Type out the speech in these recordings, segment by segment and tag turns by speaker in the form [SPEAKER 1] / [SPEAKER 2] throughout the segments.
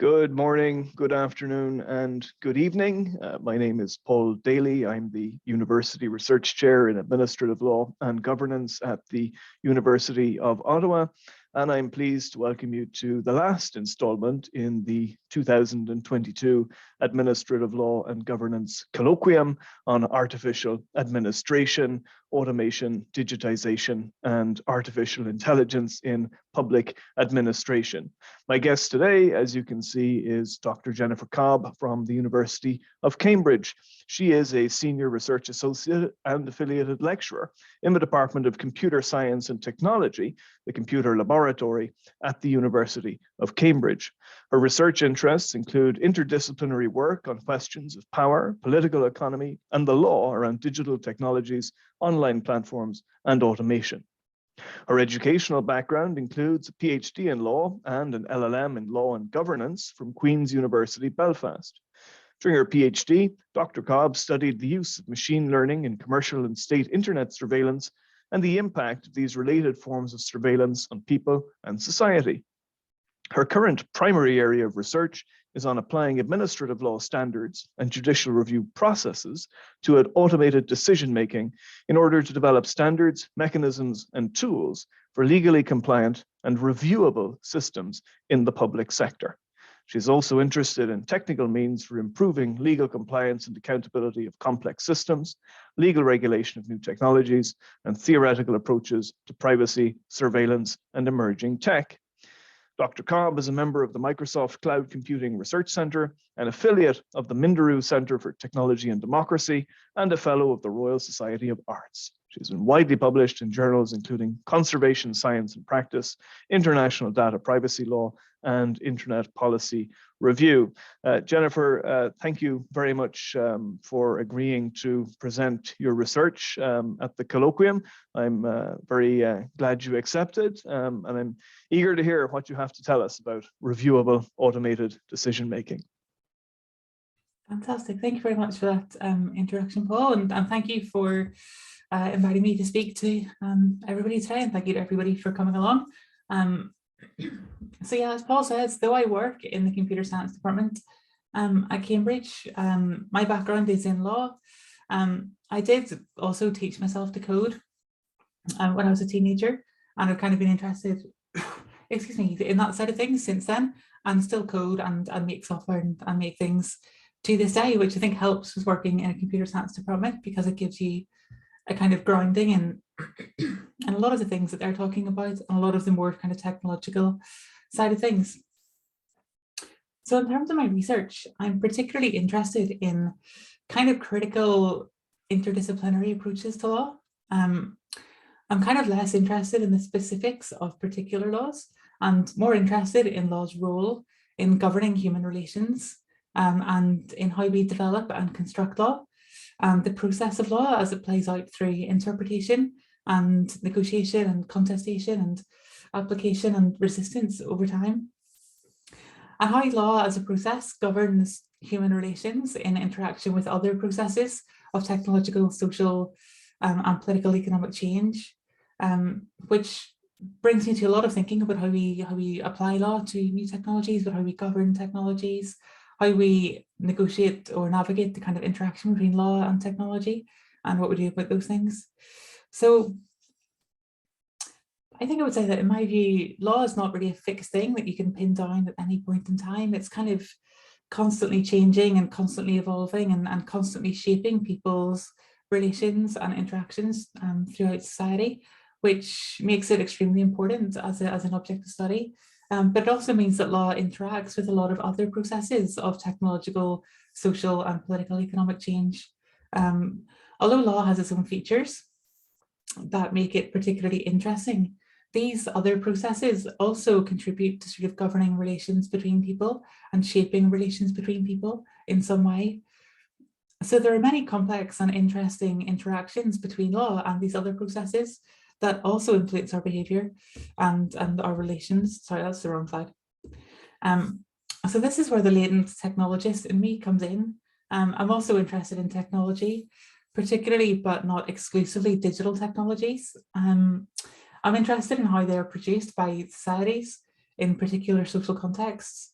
[SPEAKER 1] Good morning, good afternoon, and good evening. My name is Paul Daly. I'm the University Research Chair in Administrative Law and Governance at the University of Ottawa, and I'm pleased to welcome you to the last installment in the 2022 Administrative Law and Governance Colloquium on artificial administration, automation, digitization, and artificial intelligence in public administration. My guest today, as you can see, is Dr. Jennifer Cobbe from the University of Cambridge. She is a senior research associate and affiliated lecturer in the Department of Computer Science and Technology, the Computer Laboratory at the University of Cambridge. Her research interests include interdisciplinary work on questions of power, political economy, and the law around digital technologies, online platforms, and automation. Her educational background includes a PhD in law and an LLM in law and governance from Queen's University, Belfast. During her PhD, Dr. Cobbe studied the use of machine learning in commercial and state internet surveillance and the impact of these related forms of surveillance on people and society. Her current primary area of research is on applying administrative law standards and judicial review processes to automated decision-making in order to develop standards, mechanisms, and tools for legally compliant and reviewable systems in the public sector. She's also interested in technical means for improving legal compliance and accountability of complex systems, legal regulation of new technologies, and theoretical approaches to privacy, surveillance, and emerging tech. Dr. Cobbe is a member of the Microsoft Cloud Computing Research Center, an affiliate of the Minderoo Center for Technology and Democracy, and a fellow of the Royal Society of Arts. She's been widely published in journals including Conservation Science and Practice, International Data Privacy Law, and Internet Policy Review. Jennifer, thank you very much for agreeing to present your research at the Colloquium. I'm very glad you accepted, and I'm eager to hear what you have to tell us about reviewable automated decision-making.
[SPEAKER 2] Fantastic. Thank you very much for that introduction, Paul, and thank you for inviting me to speak to everybody today, and thank you to everybody for coming along. So yeah, as Paul says, though I work in the computer science department at Cambridge, my background is in law. I did also teach myself to code when I was a teenager, and I've kind of been interested, excuse me, in that side of things since then, and still code and make software and make things to this day, which I think helps with working in a computer science department because it gives you a kind of grounding in and a lot of the things that they're talking about, and a lot of the more kind of technological side of things. So in terms of my research, I'm particularly interested in kind of critical interdisciplinary approaches to law. I'm kind of less interested in the specifics of particular laws and more interested in law's role in governing human relations and in how we develop and construct law. The process of law as it plays out through interpretation and negotiation and contestation and application and resistance over time. And how law as a process governs human relations in interaction with other processes of technological, social, and political economic change, which brings me to a lot of thinking about how we apply law to new technologies, but how we govern technologies, how we negotiate or navigate the kind of interaction between law and technology, and what we do about those things. So I think I would say that in my view, law is not really a fixed thing that you can pin down at any point in time. It's kind of constantly changing and constantly evolving and constantly shaping people's relations and interactions throughout society, which makes it extremely important as an object of study. But it also means that law interacts with a lot of other processes of technological, social, and political economic change. Although law has its own features that make it particularly interesting, these other processes also contribute to sort of governing relations between people and shaping relations between people in some way. So there are many complex and interesting interactions between law and these other processes that also influence our behavior and our relations. Sorry, that's the wrong slide. So this is where the latent technologist in me comes in. I'm also interested in technology, particularly but not exclusively digital technologies. I'm interested in how they're produced by societies in particular social contexts,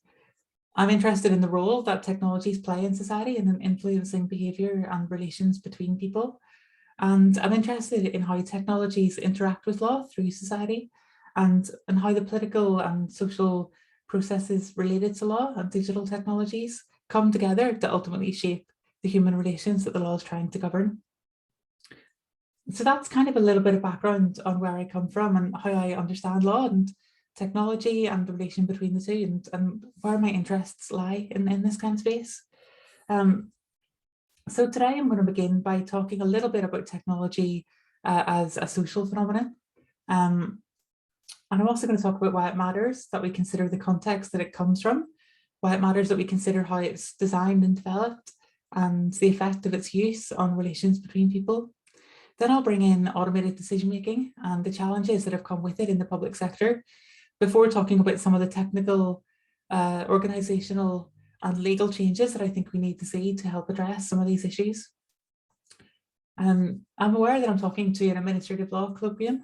[SPEAKER 2] I'm interested in the role that technologies play in society and in influencing behaviour and relations between people. And I'm interested in how technologies interact with law through society and how the political and social processes related to law and digital technologies come together to ultimately shape the human relations that the law is trying to govern. So that's kind of a little bit of background on where I come from and how I understand law and technology and the relation between the two, and where my interests lie in this kind of space. So today I'm going to begin by talking a little bit about technology as a social phenomenon. And I'm also going to talk about why it matters that we consider the context that it comes from, why it matters that we consider how it's designed and developed, and the effect of its use on relations between people. Then I'll bring in automated decision making and the challenges that have come with it in the public sector, before talking about some of the technical, organisational and legal changes that I think we need to see to help address some of these issues. I'm aware that I'm talking to an administrative law colloquium,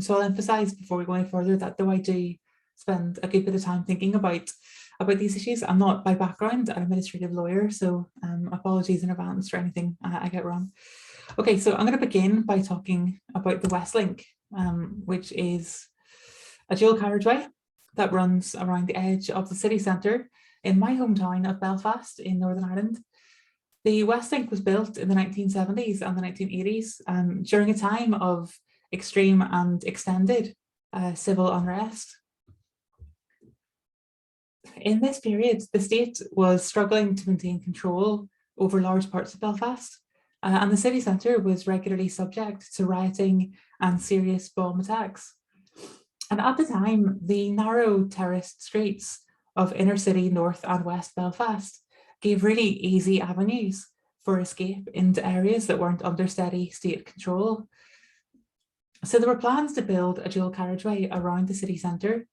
[SPEAKER 2] so I'll emphasise before we go any further that though I do spend a good bit of time thinking about these issues, I'm not by background an administrative lawyer, so apologies in advance for anything I get wrong. Okay, so I'm going to begin by talking about the Westlink, which is a dual carriageway that runs around the edge of the city centre in my hometown of Belfast in Northern Ireland. The Westlink was built in the 1970s and the 1980s during a time of extreme and extended civil unrest. In this period, the state was struggling to maintain control over large parts of Belfast, and the city centre was regularly subject to rioting and serious bomb attacks. And at the time, the narrow terraced streets of inner city North and West Belfast gave really easy avenues for escape into areas that weren't under steady state control. So there were plans to build a dual carriageway around the city centre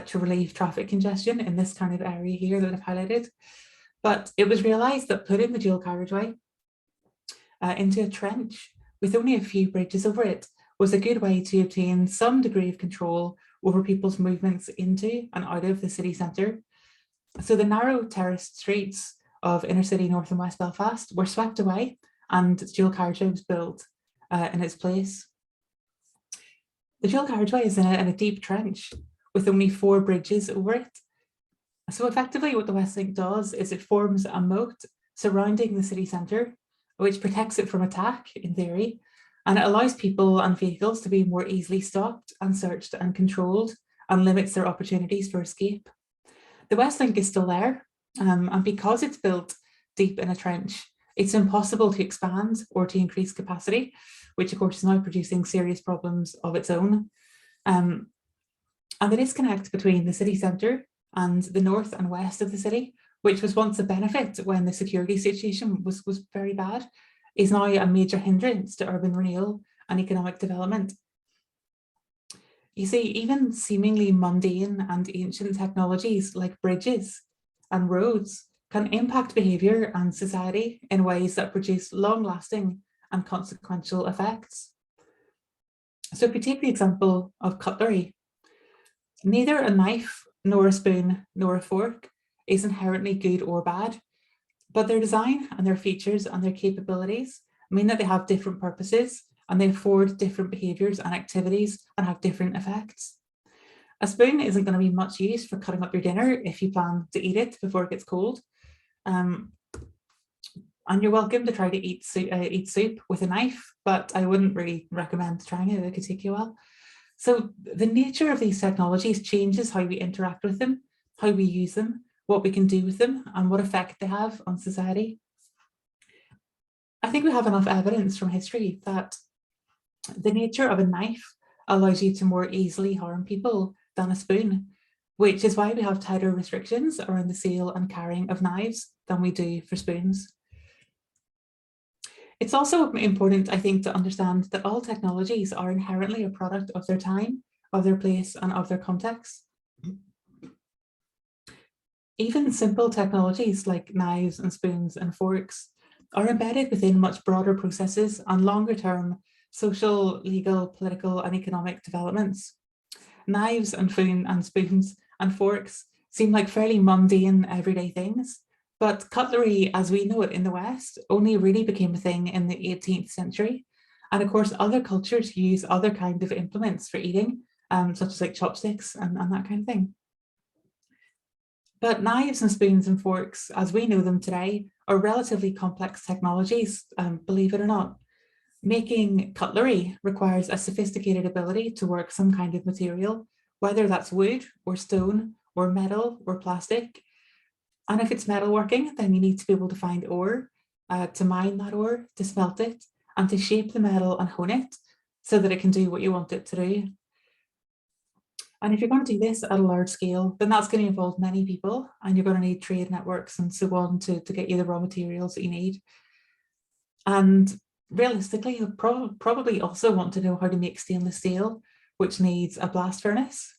[SPEAKER 2] to relieve traffic congestion in this kind of area here that I've highlighted. But it was realised that putting the dual carriageway into a trench with only a few bridges over it was a good way to obtain some degree of control over people's movements into and out of the city centre. So the narrow terraced streets of inner city North and West Belfast were swept away and dual carriageway was built in its place. The dual carriageway is in a deep trench with only 4 bridges over it. So effectively what the Westlink does is it forms a moat surrounding the city centre, which protects it from attack in theory, and it allows people and vehicles to be more easily stopped and searched and controlled, and limits their opportunities for escape. The Westlink is still there, and because it's built deep in a trench, it's impossible to expand or to increase capacity, which of course is now producing serious problems of its own. And the disconnect between the city centre and the north and west of the city, which was once a benefit when the security situation was very bad, is now a major hindrance to urban renewal and economic development. You see, even seemingly mundane and ancient technologies like bridges and roads can impact behaviour and society in ways that produce long-lasting and consequential effects. So if we take the example of cutlery, neither a knife, nor a spoon, nor a fork is inherently good or bad, but their design and their features and their capabilities mean that they have different purposes and they afford different behaviours and activities and have different effects. A spoon isn't going to be much use for cutting up your dinner if you plan to eat it before it gets cold. And you're welcome to try to eat soup with a knife, but I wouldn't really recommend trying it. It could take you a while. So the nature of these technologies changes how we interact with them, how we use them, what we can do with them, and what effect they have on society. I think we have enough evidence from history that the nature of a knife allows you to more easily harm people than a spoon, which is why we have tighter restrictions around the sale and carrying of knives than we do for spoons. It's also important, I think, to understand that all technologies are inherently a product of their time, of their place, and of their context. Even simple technologies like knives and spoons and forks are embedded within much broader processes and longer-term social, legal, political, and economic developments. Knives and spoons and forks seem like fairly mundane everyday things, but cutlery as we know it in the West only really became a thing in the 18th century. And of course, other cultures use other kinds of implements for eating, such as like chopsticks and that kind of thing. But knives and spoons and forks, as we know them today, are relatively complex technologies, believe it or not. Making cutlery requires a sophisticated ability to work some kind of material, whether that's wood or stone or metal or plastic. And if it's metalworking, then you need to be able to find ore, to mine that ore, to smelt it, and to shape the metal and hone it so that it can do what you want it to do. And if you're going to do this at a large scale, then that's going to involve many people, and you're going to need trade networks and so on to get you the raw materials that you need. And realistically, you'll probably also want to know how to make stainless steel, which needs a blast furnace,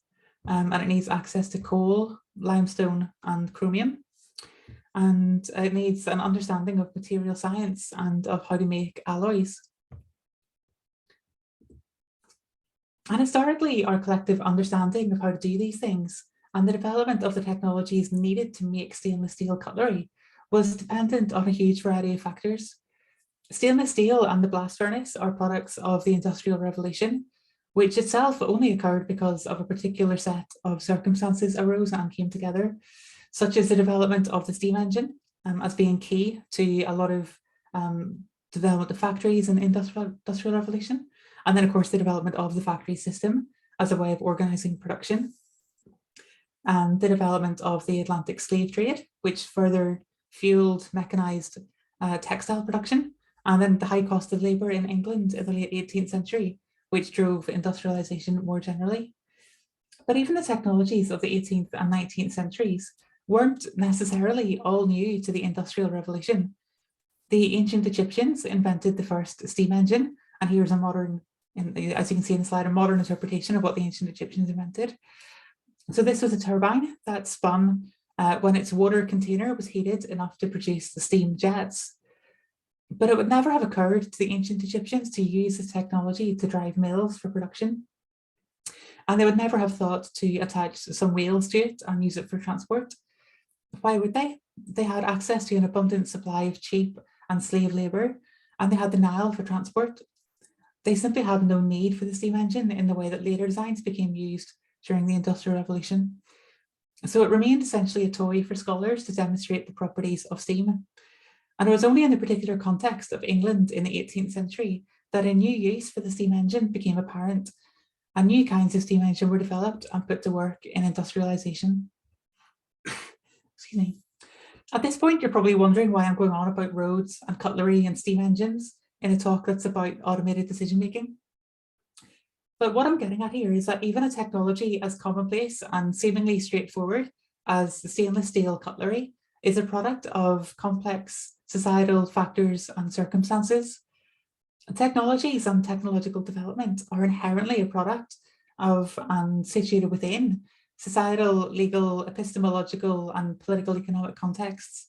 [SPEAKER 2] and it needs access to coal, limestone, and chromium. And it needs an understanding of material science and of how to make alloys. And historically, our collective understanding of how to do these things and the development of the technologies needed to make stainless steel cutlery was dependent on a huge variety of factors. Stainless steel and the blast furnace are products of the Industrial Revolution, which itself only occurred because of a particular set of circumstances arose and came together, such as the development of the steam engine as being key to a lot of development of factories in the Industrial Revolution. And then, of course, the development of the factory system as a way of organizing production. And the development of the Atlantic slave trade, which further fueled mechanized textile production. And then the high cost of labor in England in the late 18th century, which drove industrialization more generally. But even the technologies of the 18th and 19th centuries weren't necessarily all new to the Industrial Revolution. The ancient Egyptians invented the first steam engine, and here's a modern, as you can see in the slide, a modern interpretation of what the ancient Egyptians invented. So this was a turbine that spun when its water container was heated enough to produce the steam jets. But it would never have occurred to the ancient Egyptians to use this technology to drive mills for production. And they would never have thought to attach some wheels to it and use it for transport. Why would they? They had access to an abundant supply of cheap and slave labor, and they had the Nile for transport. They simply had no need for the steam engine in the way that later designs became used during the Industrial Revolution. So it remained essentially a toy for scholars to demonstrate the properties of steam. And it was only in the particular context of England in the 18th century that a new use for the steam engine became apparent, and new kinds of steam engine were developed and put to work in industrialization. Excuse me. At this point, you're probably wondering why I'm going on about roads and cutlery and steam engines in a talk that's about automated decision making. But what I'm getting at here is that even a technology as commonplace and seemingly straightforward as the stainless steel cutlery is a product of complex societal factors and circumstances. Technologies and technological development are inherently a product of and situated within societal, legal, epistemological, and political economic contexts.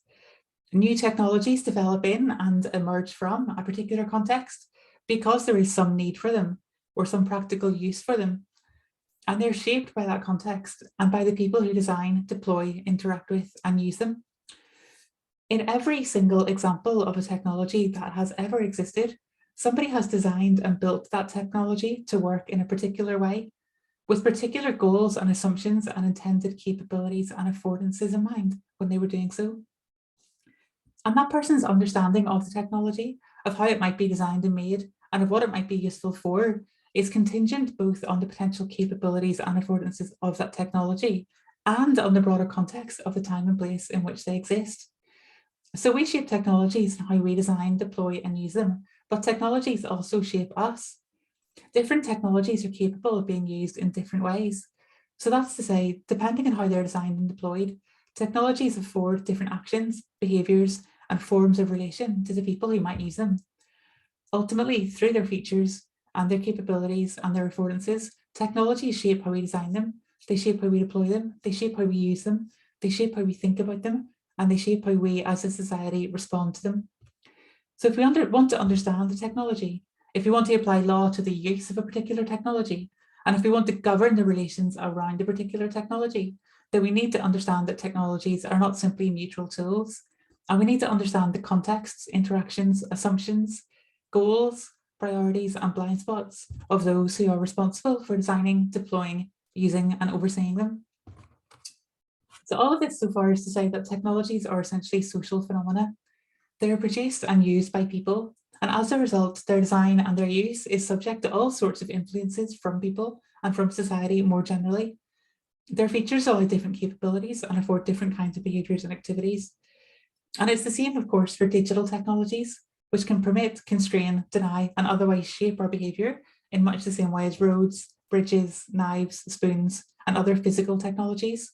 [SPEAKER 2] New technologies develop in and emerge from a particular context because there is some need for them or some practical use for them. And they're shaped by that context and by the people who design, deploy, interact with, and use them. In every single example of a technology that has ever existed, somebody has designed and built that technology to work in a particular way, with particular goals and assumptions and intended capabilities and affordances in mind when they were doing so. And that person's understanding of the technology, of how it might be designed and made, and of what it might be useful for, is contingent both on the potential capabilities and affordances of that technology and on the broader context of the time and place in which they exist. So we shape technologies and how we design, deploy, and use them, but technologies also shape us. Different technologies are capable of being used in different ways. So that's to say, depending on how they're designed and deployed, technologies afford different actions, behaviours, and forms of relation to the people who might use them. Ultimately, through their features and their capabilities and their affordances, technologies shape how we design them, they shape how we deploy them, they shape how we use them, they shape how we think about them, and they shape how we as a society respond to them. So if we want to understand the technology, if we want to apply law to the use of a particular technology, And if we want to govern the relations around a particular technology, then we need to understand that technologies are not simply neutral tools. And we need to understand the contexts, interactions, assumptions, goals, priorities, and blind spots of those who are responsible for designing, deploying, using, and overseeing them. So all of this so far is to say that technologies are essentially social phenomena. They are produced and used by people, and as a result, their design and their use is subject to all sorts of influences from people and from society more generally. Their features allow different capabilities and afford different kinds of behaviours and activities. And it's the same, of course, for digital technologies, which can permit, constrain, deny, and otherwise shape our behaviour in much the same way as roads, bridges, knives, spoons, and other physical technologies.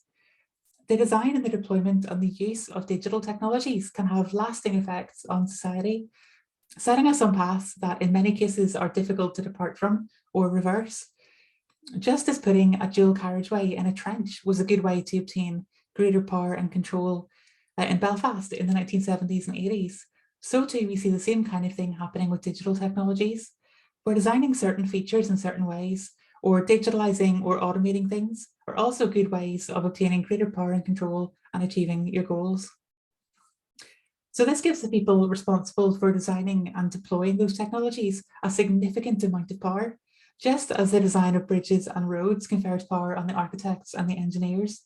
[SPEAKER 2] The design and the deployment and the use of digital technologies can have lasting effects on society, setting us on paths that in many cases are difficult to depart from or reverse. Just as putting a dual carriageway in a trench was a good way to obtain greater power and control in Belfast in the 1970s and 80s, so too we see the same kind of thing happening with digital technologies. We're designing certain features in certain ways, or digitalizing or automating things are also good ways of obtaining greater power and control and achieving your goals. So this gives the people responsible for designing and deploying those technologies a significant amount of power, just as the design of bridges and roads confers power on the architects and the engineers.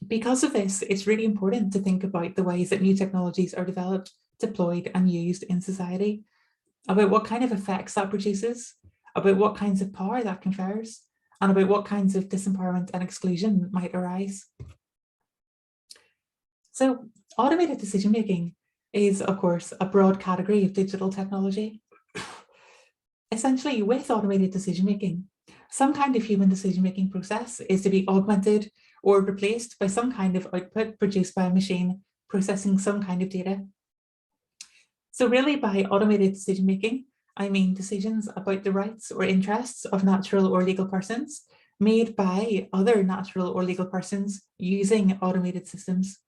[SPEAKER 2] Because of this, it's really important to think about the ways that new technologies are developed, deployed, and used in society, about what kind of effects that produces, about what kinds of power that confers, and about what kinds of disempowerment and exclusion might arise. So, automated decision-making is, of course, a broad category of digital technology. Essentially, with automated decision-making, some kind of human decision-making process is to be augmented or replaced by some kind of output produced by a machine processing some kind of data. So really, by automated decision-making, I mean decisions about the rights or interests of natural or legal persons made by other natural or legal persons using automated systems.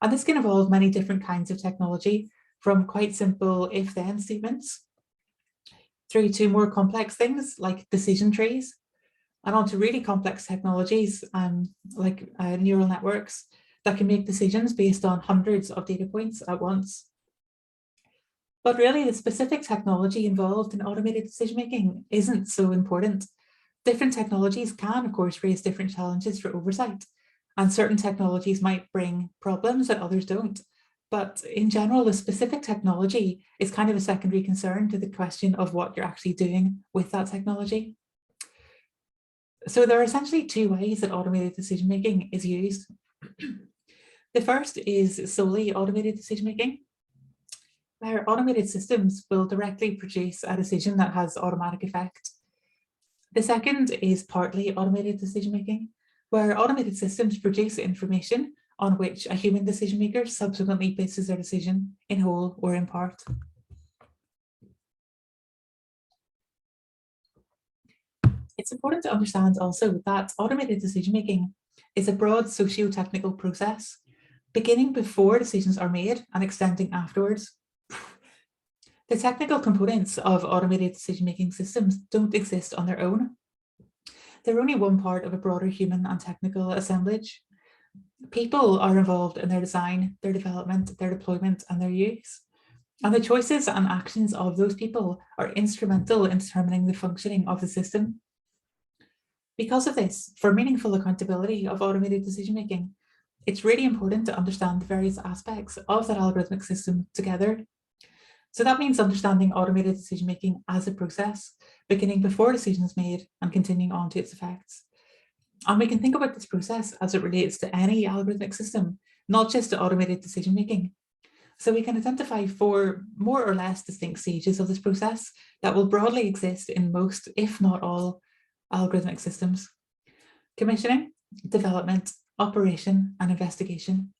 [SPEAKER 2] And this can involve many different kinds of technology, from quite simple if-then statements through to more complex things like decision trees, and onto really complex technologies like neural networks that can make decisions based on hundreds of data points at once. But really, the specific technology involved in automated decision-making isn't so important. Different technologies can, of course, raise different challenges for oversight, and certain technologies might bring problems that others don't. But in general, the specific technology is kind of a secondary concern to the question of what you're actually doing with that technology. So there are essentially two ways that automated decision-making is used. The first is solely automated decision-making, where automated systems will directly produce a decision that has automatic effect. The second is partly automated decision-making, where automated systems produce information on which a human decision maker subsequently bases their decision in whole or in part. It's important to understand also that automated decision-making is a broad socio-technical process, beginning before decisions are made and extending afterwards. The technical components of automated decision-making systems don't exist on their own. They're only one part of a broader human and technical assemblage. People are involved in their design, their development, their deployment, and their use. And the choices and actions of those people are instrumental in determining the functioning of the system. Because of this, for meaningful accountability of automated decision-making, it's really important to understand the various aspects of that algorithmic system together. So that means understanding automated decision-making as a process, beginning before decisions made and continuing on to its effects. And we can think about this process as it relates to any algorithmic system, not just to automated decision-making. So we can identify 4 more or less distinct stages of this process that will broadly exist in most, if not all, algorithmic systems: commissioning, development, operation, and investigation.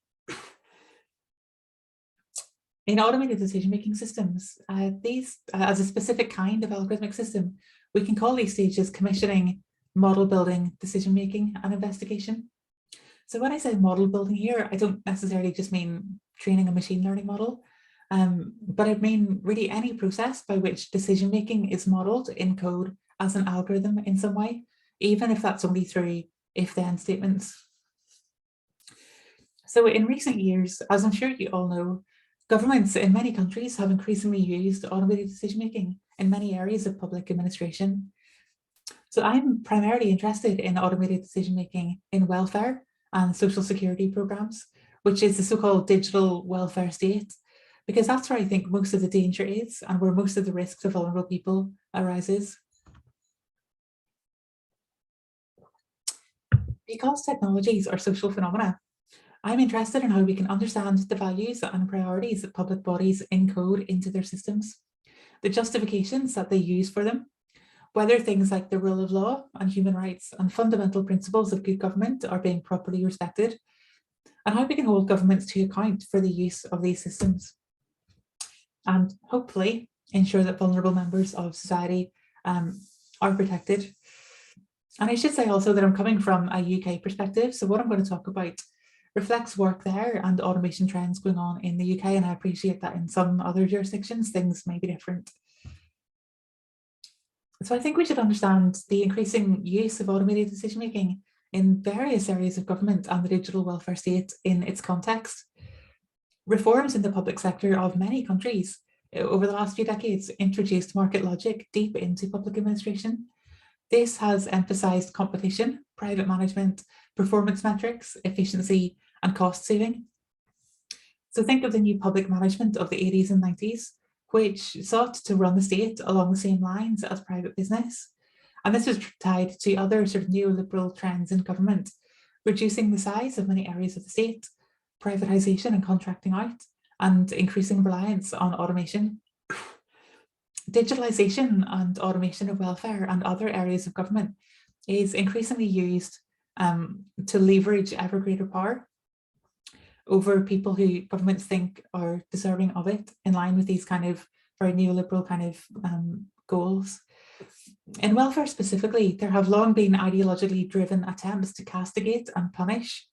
[SPEAKER 2] In automated decision-making systems, these, as a specific kind of algorithmic system, we can call these stages commissioning, model building, decision-making, and investigation. So when I say model building here, I don't necessarily just mean training a machine learning model, but I mean really any process by which decision-making is modeled in code as an algorithm in some way, even if that's only through if-then statements. So in recent years, as I'm sure you all know, governments in many countries have increasingly used automated decision-making in many areas of public administration. So I'm primarily interested in automated decision-making in welfare and social security programs, which is the so-called digital welfare state, because that's where I think most of the danger is and where most of the risks of vulnerable people arises. Because technologies are social phenomena, I'm interested in how we can understand the values and priorities that public bodies encode into their systems, the justifications that they use for them, whether things like the rule of law and human rights and fundamental principles of good government are being properly respected, and how we can hold governments to account for the use of these systems, and hopefully ensure that vulnerable members of society are protected. And I should say also that I'm coming from a UK perspective, so what I'm going to talk about reflects work there and automation trends going on in the UK, and I appreciate that in some other jurisdictions things may be different. So I think we should understand the increasing use of automated decision-making in various areas of government and the digital welfare state in its context. Reforms in the public sector of many countries over the last few decades introduced market logic deep into public administration. This has emphasized competition, private management, performance metrics, efficiency, and cost saving. So think of the new public management of the 80s and 90s, which sought to run the state along the same lines as private business. And this was tied to other sort of neoliberal trends in government, reducing the size of many areas of the state, privatization and contracting out, and increasing reliance on automation. Digitalization and automation of welfare and other areas of government is increasingly used to leverage ever greater power over people who governments think are deserving of it, in line with these kind of very neoliberal kind of goals. In welfare specifically, there have long been ideologically driven attempts to castigate and punish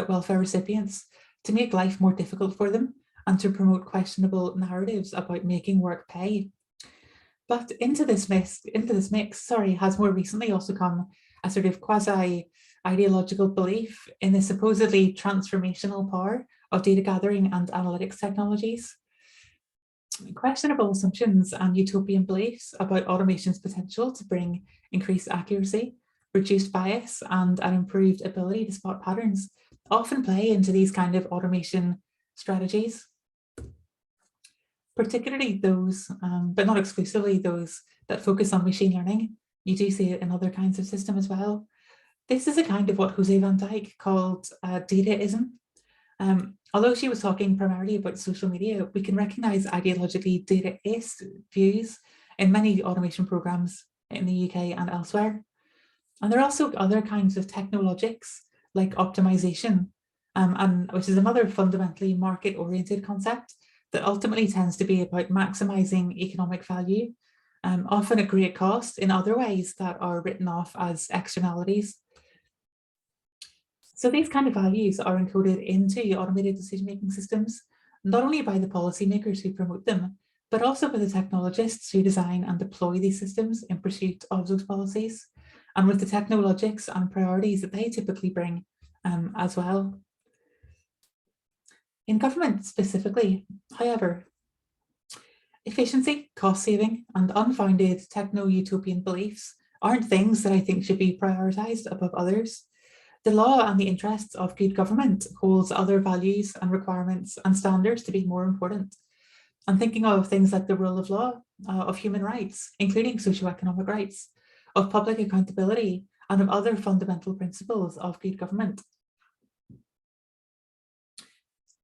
[SPEAKER 2] welfare recipients to make life more difficult for them and to promote questionable narratives about making work pay. But into this mix, has more recently also come a sort of quasi-ideological belief in the supposedly transformational power of data gathering and analytics technologies. Questionable assumptions and utopian beliefs about automation's potential to bring increased accuracy, reduced bias, and an improved ability to spot patterns often play into these kind of automation strategies. Particularly those, but not exclusively those, that focus on machine learning. You do see it in other kinds of system as well. This is a kind of what Jose van Dijk called dataism. Although she was talking primarily about social media, we can recognize ideologically dataist views in many automation programs in the UK and elsewhere. And there are also other kinds of technologics like optimization, and which is another fundamentally market-oriented concept that ultimately tends to be about maximizing economic value, often at great cost in other ways that are written off as externalities. So these kind of values are encoded into automated decision-making systems, not only by the policymakers who promote them, but also by the technologists who design and deploy these systems in pursuit of those policies, and with the technologics and priorities that they typically bring as well. In government specifically, however, efficiency, cost saving, and unfounded techno-utopian beliefs aren't things that I think should be prioritised above others. The law and the interests of good government holds other values and requirements and standards to be more important. I'm thinking of things like the rule of law, of human rights, including socioeconomic rights, of public accountability, and of other fundamental principles of good government.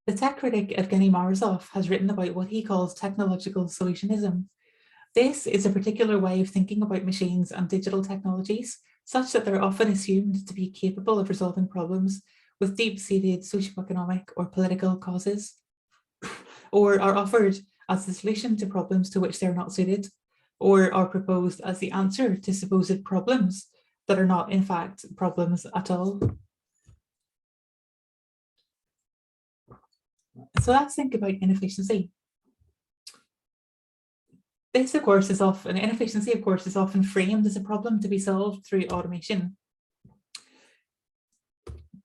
[SPEAKER 2] The tech critic Evgeny Morozov has written about what he calls technological solutionism. This is a particular way of thinking about machines and digital technologies, such that they're often assumed to be capable of resolving problems with deep-seated socioeconomic or political causes, or are offered as the solution to problems to which they're not suited, or are proposed as the answer to supposed problems that are not, in fact, problems at all. So let's think about inefficiency. This, of course, is often, inefficiency, of course, is often framed as a problem to be solved through automation.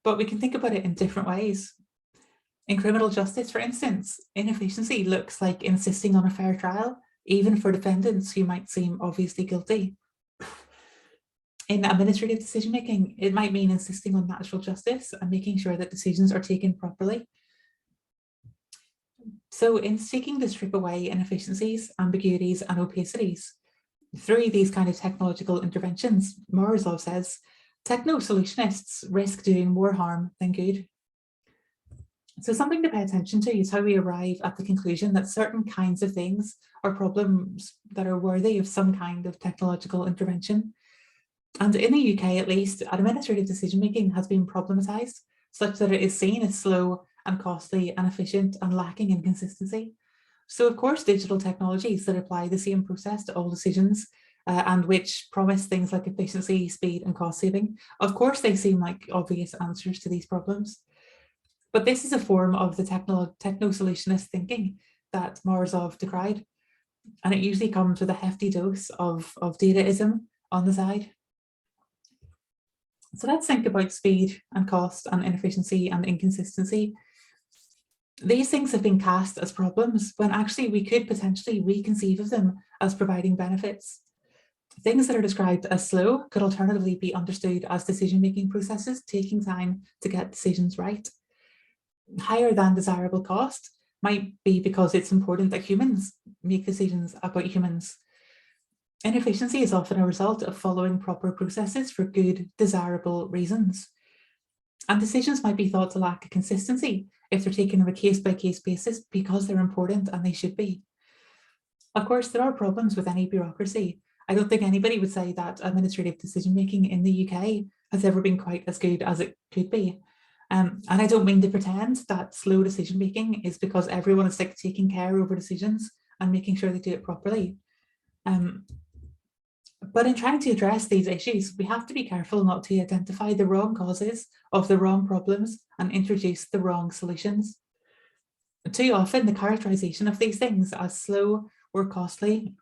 [SPEAKER 2] But we can think about it in different ways. In criminal justice, for instance, inefficiency looks like insisting on a fair trial, even for defendants who might seem obviously guilty. In administrative decision-making, it might mean insisting on natural justice and making sure that decisions are taken properly. So in seeking to strip away inefficiencies, ambiguities, and opacities, through these kind of technological interventions, Morozov says, techno-solutionists risk doing more harm than good. So something to pay attention to is how we arrive at the conclusion that certain kinds of things are problems that are worthy of some kind of technological intervention. And in the UK, at least, administrative decision-making has been problematised such that it is seen as slow and costly and efficient and lacking in consistency. So of course, digital technologies that apply the same process to all decisions and which promise things like efficiency, speed and cost saving, of course they seem like obvious answers to these problems. But this is a form of the techno-solutionist thinking that Morozov decried. And it usually comes with a hefty dose of dataism on the side. So let's think about speed and cost and inefficiency and inconsistency. These things have been cast as problems when actually we could potentially reconceive of them as providing benefits. Things that are described as slow could alternatively be understood as decision-making processes taking time to get decisions right. Higher than desirable cost might be because it's important that humans make decisions about humans. Inefficiency is often a result of following proper processes for good, desirable reasons. And decisions might be thought to lack consistency if they're taken on a case-by-case basis because they're important and they should be. Of course, there are problems with any bureaucracy. I don't think anybody would say that administrative decision-making in the UK has ever been quite as good as it could be. And I don't mean to pretend that slow decision-making is because everyone is like taking care over decisions and making sure they do it properly. But in trying to address these issues, we have to be careful not to identify the wrong causes of the wrong problems and introduce the wrong solutions. Too often, the characterization of these things as slow or costly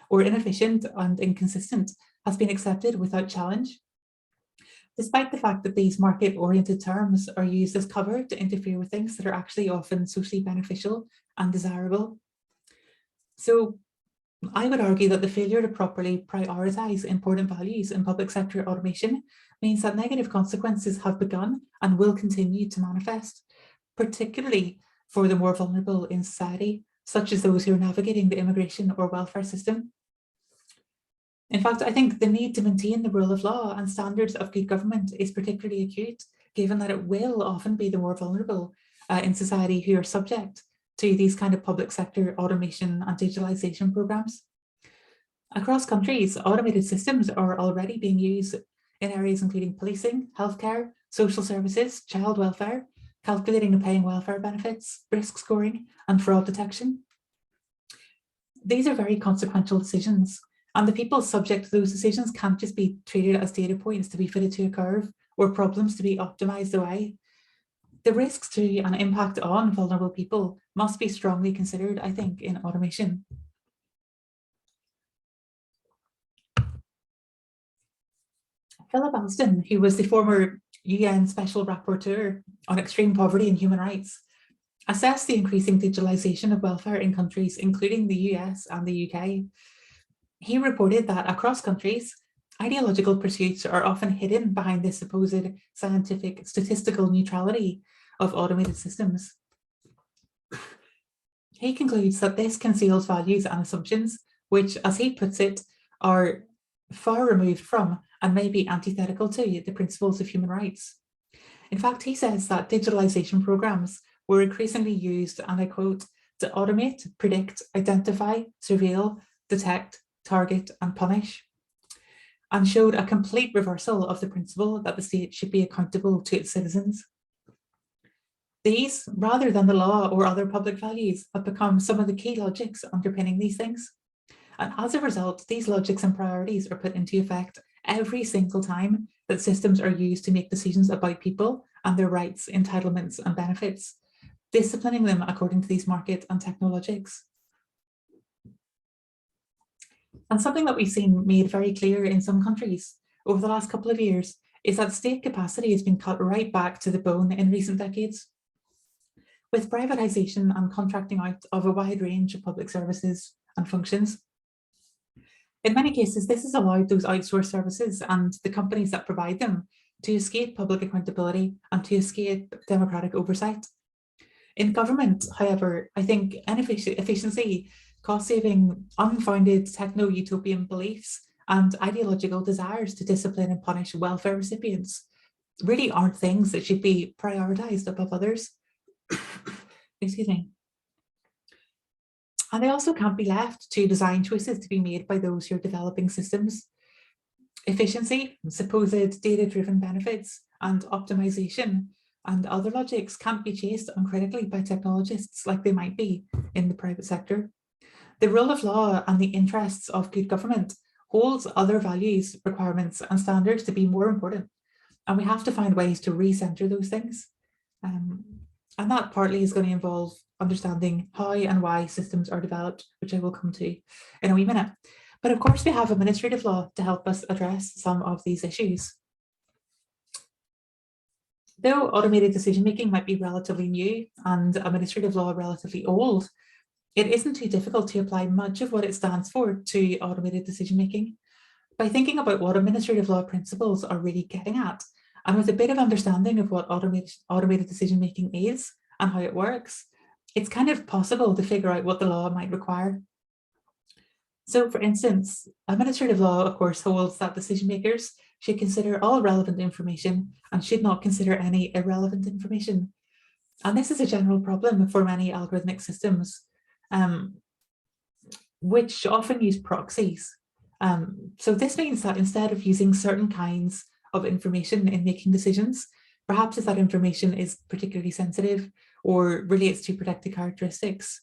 [SPEAKER 2] or inefficient and inconsistent has been accepted without challenge, despite the fact that these market-oriented terms are used as cover to interfere with things that are actually often socially beneficial and desirable. So I would argue that the failure to properly prioritise important values in public sector automation means that negative consequences have begun and will continue to manifest, particularly for the more vulnerable in society, such as those who are navigating the immigration or welfare system. In fact, I think the need to maintain the rule of law and standards of good government is particularly acute, given that it will often be the more vulnerable in society who are subject to these kind of public sector automation and digitalization programs. Across countries, automated systems are already being used in areas including policing, healthcare, social services, child welfare, calculating and paying welfare benefits, risk scoring, and fraud detection. These are very consequential decisions, and the people subject to those decisions can't just be treated as data points to be fitted to a curve or problems to be optimized away. The risks to and impact on vulnerable people must be strongly considered, I think, in automation. Philip Alston, who was the former UN Special Rapporteur on Extreme Poverty and Human Rights, assessed the increasing digitalization of welfare in countries, including the US and the UK. He reported that across countries, ideological pursuits are often hidden behind this supposed scientific statistical neutrality of automated systems. He concludes that this conceals values and assumptions, which, as he puts it, are far removed from and may be antithetical to the principles of human rights. In fact, he says that digitalization programs were increasingly used, and I quote, to automate, predict, identify, surveil, detect, target, and punish, and showed a complete reversal of the principle that the state should be accountable to its citizens. These, rather than the law or other public values, have become some of the key logics underpinning these things. And as a result, these logics and priorities are put into effect every single time that systems are used to make decisions about people and their rights, entitlements, and benefits, disciplining them according to these market and technologics. And something that we've seen made very clear in some countries over the last couple of years is that state capacity has been cut right back to the bone in recent decades. With privatisation and contracting out of a wide range of public services and functions. In many cases, this has allowed those outsourced services and the companies that provide them to escape public accountability and to escape democratic oversight. In government, however, I think inefficiency, cost-saving, unfounded techno-utopian beliefs and ideological desires to discipline and punish welfare recipients really aren't things that should be prioritised above others. Excuse me. And they also can't be left to design choices to be made by those who are developing systems. Efficiency, supposed data-driven benefits, and optimization and other logics can't be chased uncritically by technologists like they might be in the private sector. The rule of law and the interests of good government holds other values, requirements, and standards to be more important. And we have to find ways to recenter those things. And that partly is going to involve understanding how and why systems are developed, which I will come to in a wee minute. But of course, we have administrative law to help us address some of these issues. Though automated decision-making might be relatively new and administrative law relatively old, it isn't too difficult to apply much of what it stands for to automated decision-making. By thinking about what administrative law principles are really getting at, and with a bit of understanding of what automated decision-making is and how it works, it's kind of possible to figure out what the law might require. So for instance, administrative law, of course, holds that decision makers should consider all relevant information and should not consider any irrelevant information. And this is a general problem for many algorithmic systems, which often use proxies. So this means that instead of using certain kinds of information in making decisions, perhaps if that information is particularly sensitive or relates to protected characteristics,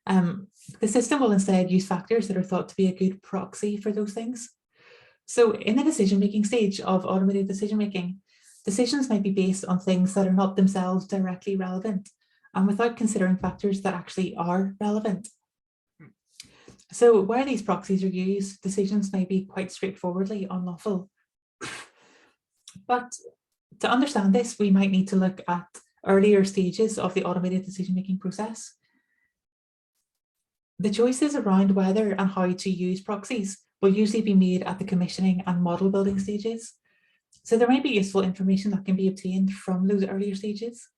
[SPEAKER 2] the system will instead use factors that are thought to be a good proxy for those things. So in the decision-making stage of automated decision-making, decisions might be based on things that are not themselves directly relevant and without considering factors that actually are relevant. So where these proxies are used, decisions may be quite straightforwardly unlawful. But to understand this, we might need to look at earlier stages of the automated decision-making process. The choices around whether and how to use proxies will usually be made at the commissioning and model building stages. So there might be useful information that can be obtained from those earlier stages.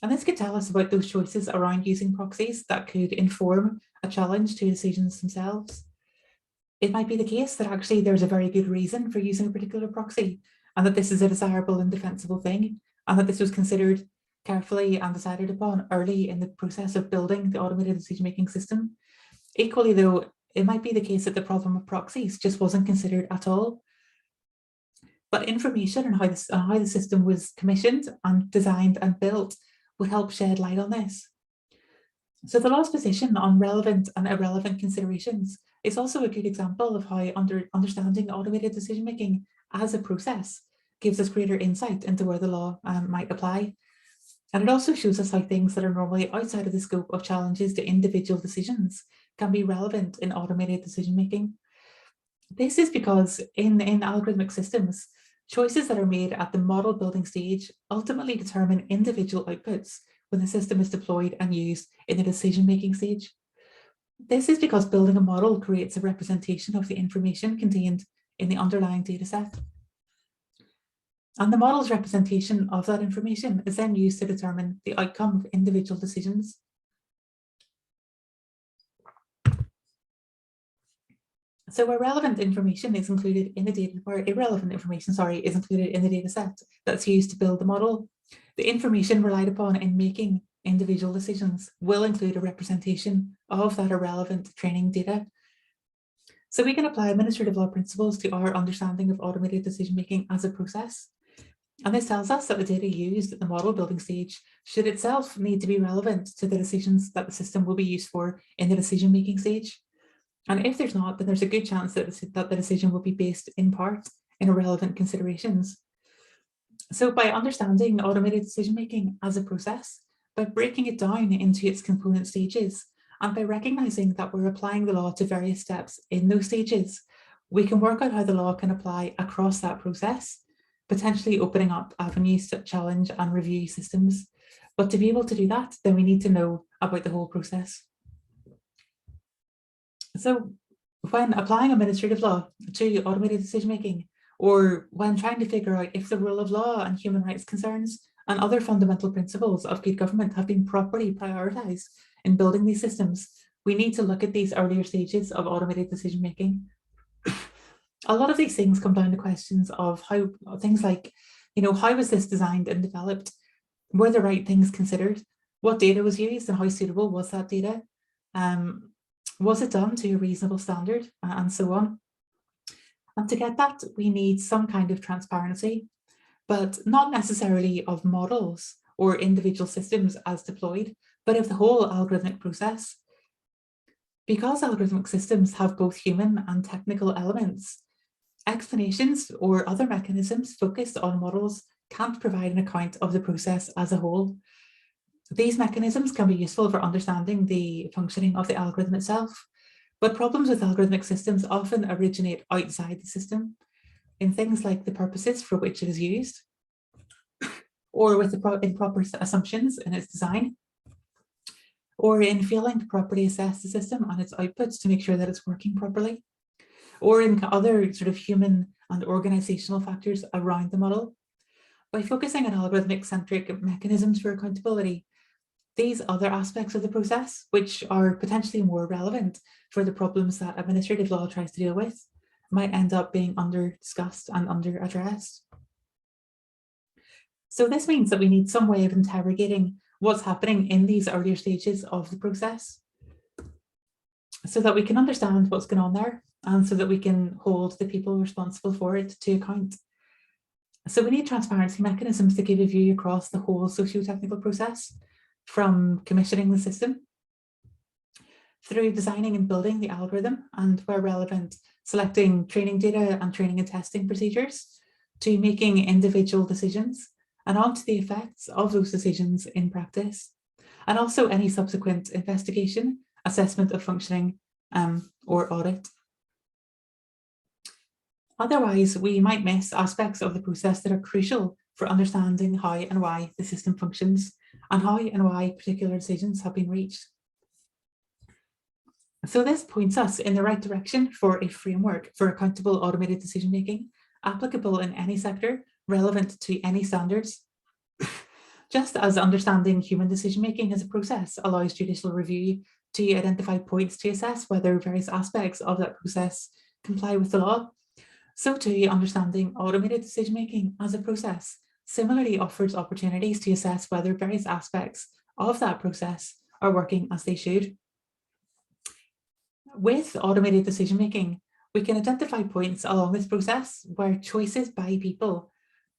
[SPEAKER 2] And this could tell us about those choices around using proxies that could inform a challenge to decisions themselves. It might be the case that actually there's a very good reason for using a particular proxy, and that this is a desirable and defensible thing, and that this was considered carefully and decided upon early in the process of building the automated decision-making system. Equally though, it might be the case that the problem of proxies just wasn't considered at all. But information on how the system was commissioned and designed and built would help shed light on this. So the law's position on relevant and irrelevant considerations is also a good example of how understanding automated decision-making as a process gives us greater insight into where the law might apply. And it also shows us how things that are normally outside of the scope of challenges to individual decisions can be relevant in automated decision-making. This is because in algorithmic systems, choices that are made at the model building stage ultimately determine individual outputs when the system is deployed and used in the decision-making stage. This is because building a model creates a representation of the information contained in the underlying data set. And the model's representation of that information is then used to determine the outcome of individual decisions. So where relevant information is included in the data, or irrelevant information, is included in the data set that's used to build the model, the information relied upon in making individual decisions will include a representation of that irrelevant training data. So we can apply administrative law principles to our understanding of automated decision-making as a process. And this tells us that the data used at the model building stage should itself need to be relevant to the decisions that the system will be used for in the decision-making stage. And if there's not, then there's a good chance that the decision will be based in part in irrelevant considerations. So by understanding automated decision-making as a process, by breaking it down into its component stages And by recognising that we're applying the law to various steps in those stages, we can work out how the law can apply across that process, potentially opening up avenues to challenge and review systems. But to be able to do that, then we need to know about the whole process. So when applying administrative law to automated decision-making, or when trying to figure out if the rule of law and human rights concerns and other fundamental principles of good government have been properly prioritised in building these systems, we need to look at these earlier stages of automated decision-making. A lot of these things come down to questions of how things like, how was this designed and developed? Were the right things considered? What data was used and how suitable was that data? Was it done to a reasonable standard, and so on? And to get that, we need some kind of transparency, but not necessarily of models or individual systems as deployed, but of the whole algorithmic process. Because algorithmic systems have both human and technical elements, explanations or other mechanisms focused on models can't provide an account of the process as a whole. These mechanisms can be useful for understanding the functioning of the algorithm itself, but problems with algorithmic systems often originate outside the system, in things like the purposes for which it is used, or with improper assumptions in its design, or in failing to properly assess the system and its outputs to make sure that it's working properly, or in other sort of human and organizational factors around the model. By focusing on algorithmic-centric mechanisms for accountability, these other aspects of the process, which are potentially more relevant for the problems that administrative law tries to deal with, might end up being under-discussed and under-addressed. So this means that we need some way of interrogating what's happening in these earlier stages of the process, so that we can understand what's going on there, and so that we can hold the people responsible for it to account. So we need transparency mechanisms to give a view across the whole socio-technical process, from commissioning the system, through designing and building the algorithm, and where relevant, selecting training data and training and testing procedures, to making individual decisions, and on to the effects of those decisions in practice, and also any subsequent investigation, assessment of functioning, or audit. Otherwise, we might miss aspects of the process that are crucial for understanding how and why the system functions, and how and why particular decisions have been reached. So this points us in the right direction for a framework for accountable automated decision-making, applicable in any sector, relevant to any standards. Just as understanding human decision-making as a process allows judicial review to identify points to assess whether various aspects of that process comply with the law, so too understanding automated decision-making as a process similarly offers opportunities to assess whether various aspects of that process are working as they should. With automated decision-making, we can identify points along this process where choices by people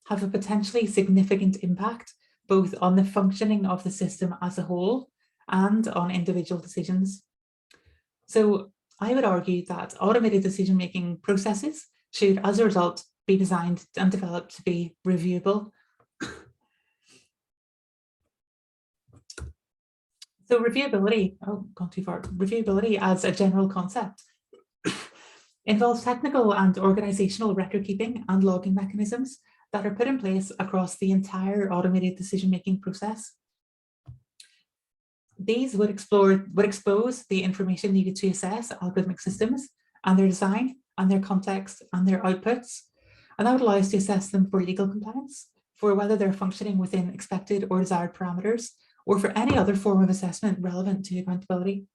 [SPEAKER 2] have a potentially significant impact both on the functioning of the system as a whole and on individual decisions. So I would argue that automated decision-making processes should, as a result, be designed and developed to be reviewable. So reviewability, gone too far. Reviewability as a general concept involves technical and organizational record keeping and logging mechanisms that are put in place across the entire automated decision-making process. These would expose the information needed to assess algorithmic systems and their design and their context and their outputs. And that would allow us to assess them for legal compliance, for whether they're functioning within expected or desired parameters, or for any other form of assessment relevant to accountability.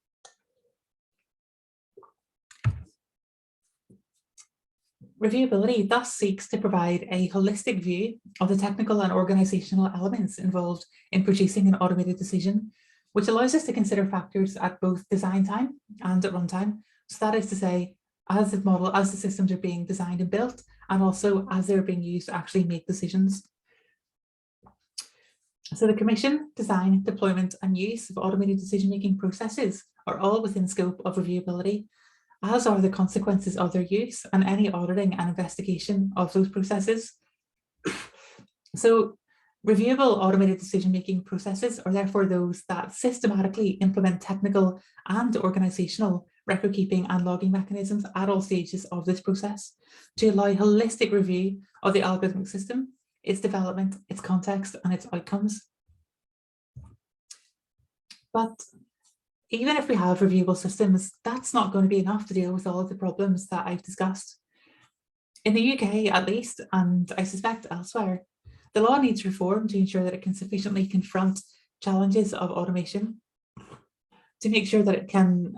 [SPEAKER 2] Reviewability thus seeks to provide a holistic view of the technical and organizational elements involved in producing an automated decision, which allows us to consider factors at both design time and at runtime. So that is to say, as the systems are being designed and built, and also as they're being used to actually make decisions. So the commission, design, deployment, and use of automated decision-making processes are all within scope of reviewability, as are the consequences of their use and any auditing and investigation of those processes. So Reviewable automated decision-making processes are therefore those that systematically implement technical and organizational record-keeping and logging mechanisms at all stages of this process to allow holistic review of the algorithmic system, its development, its context, and its outcomes. But even if we have reviewable systems, that's not going to be enough to deal with all of the problems that I've discussed. In the UK, at least, and I suspect elsewhere, the law needs reform to ensure that it can sufficiently confront challenges of automation, to make sure that it can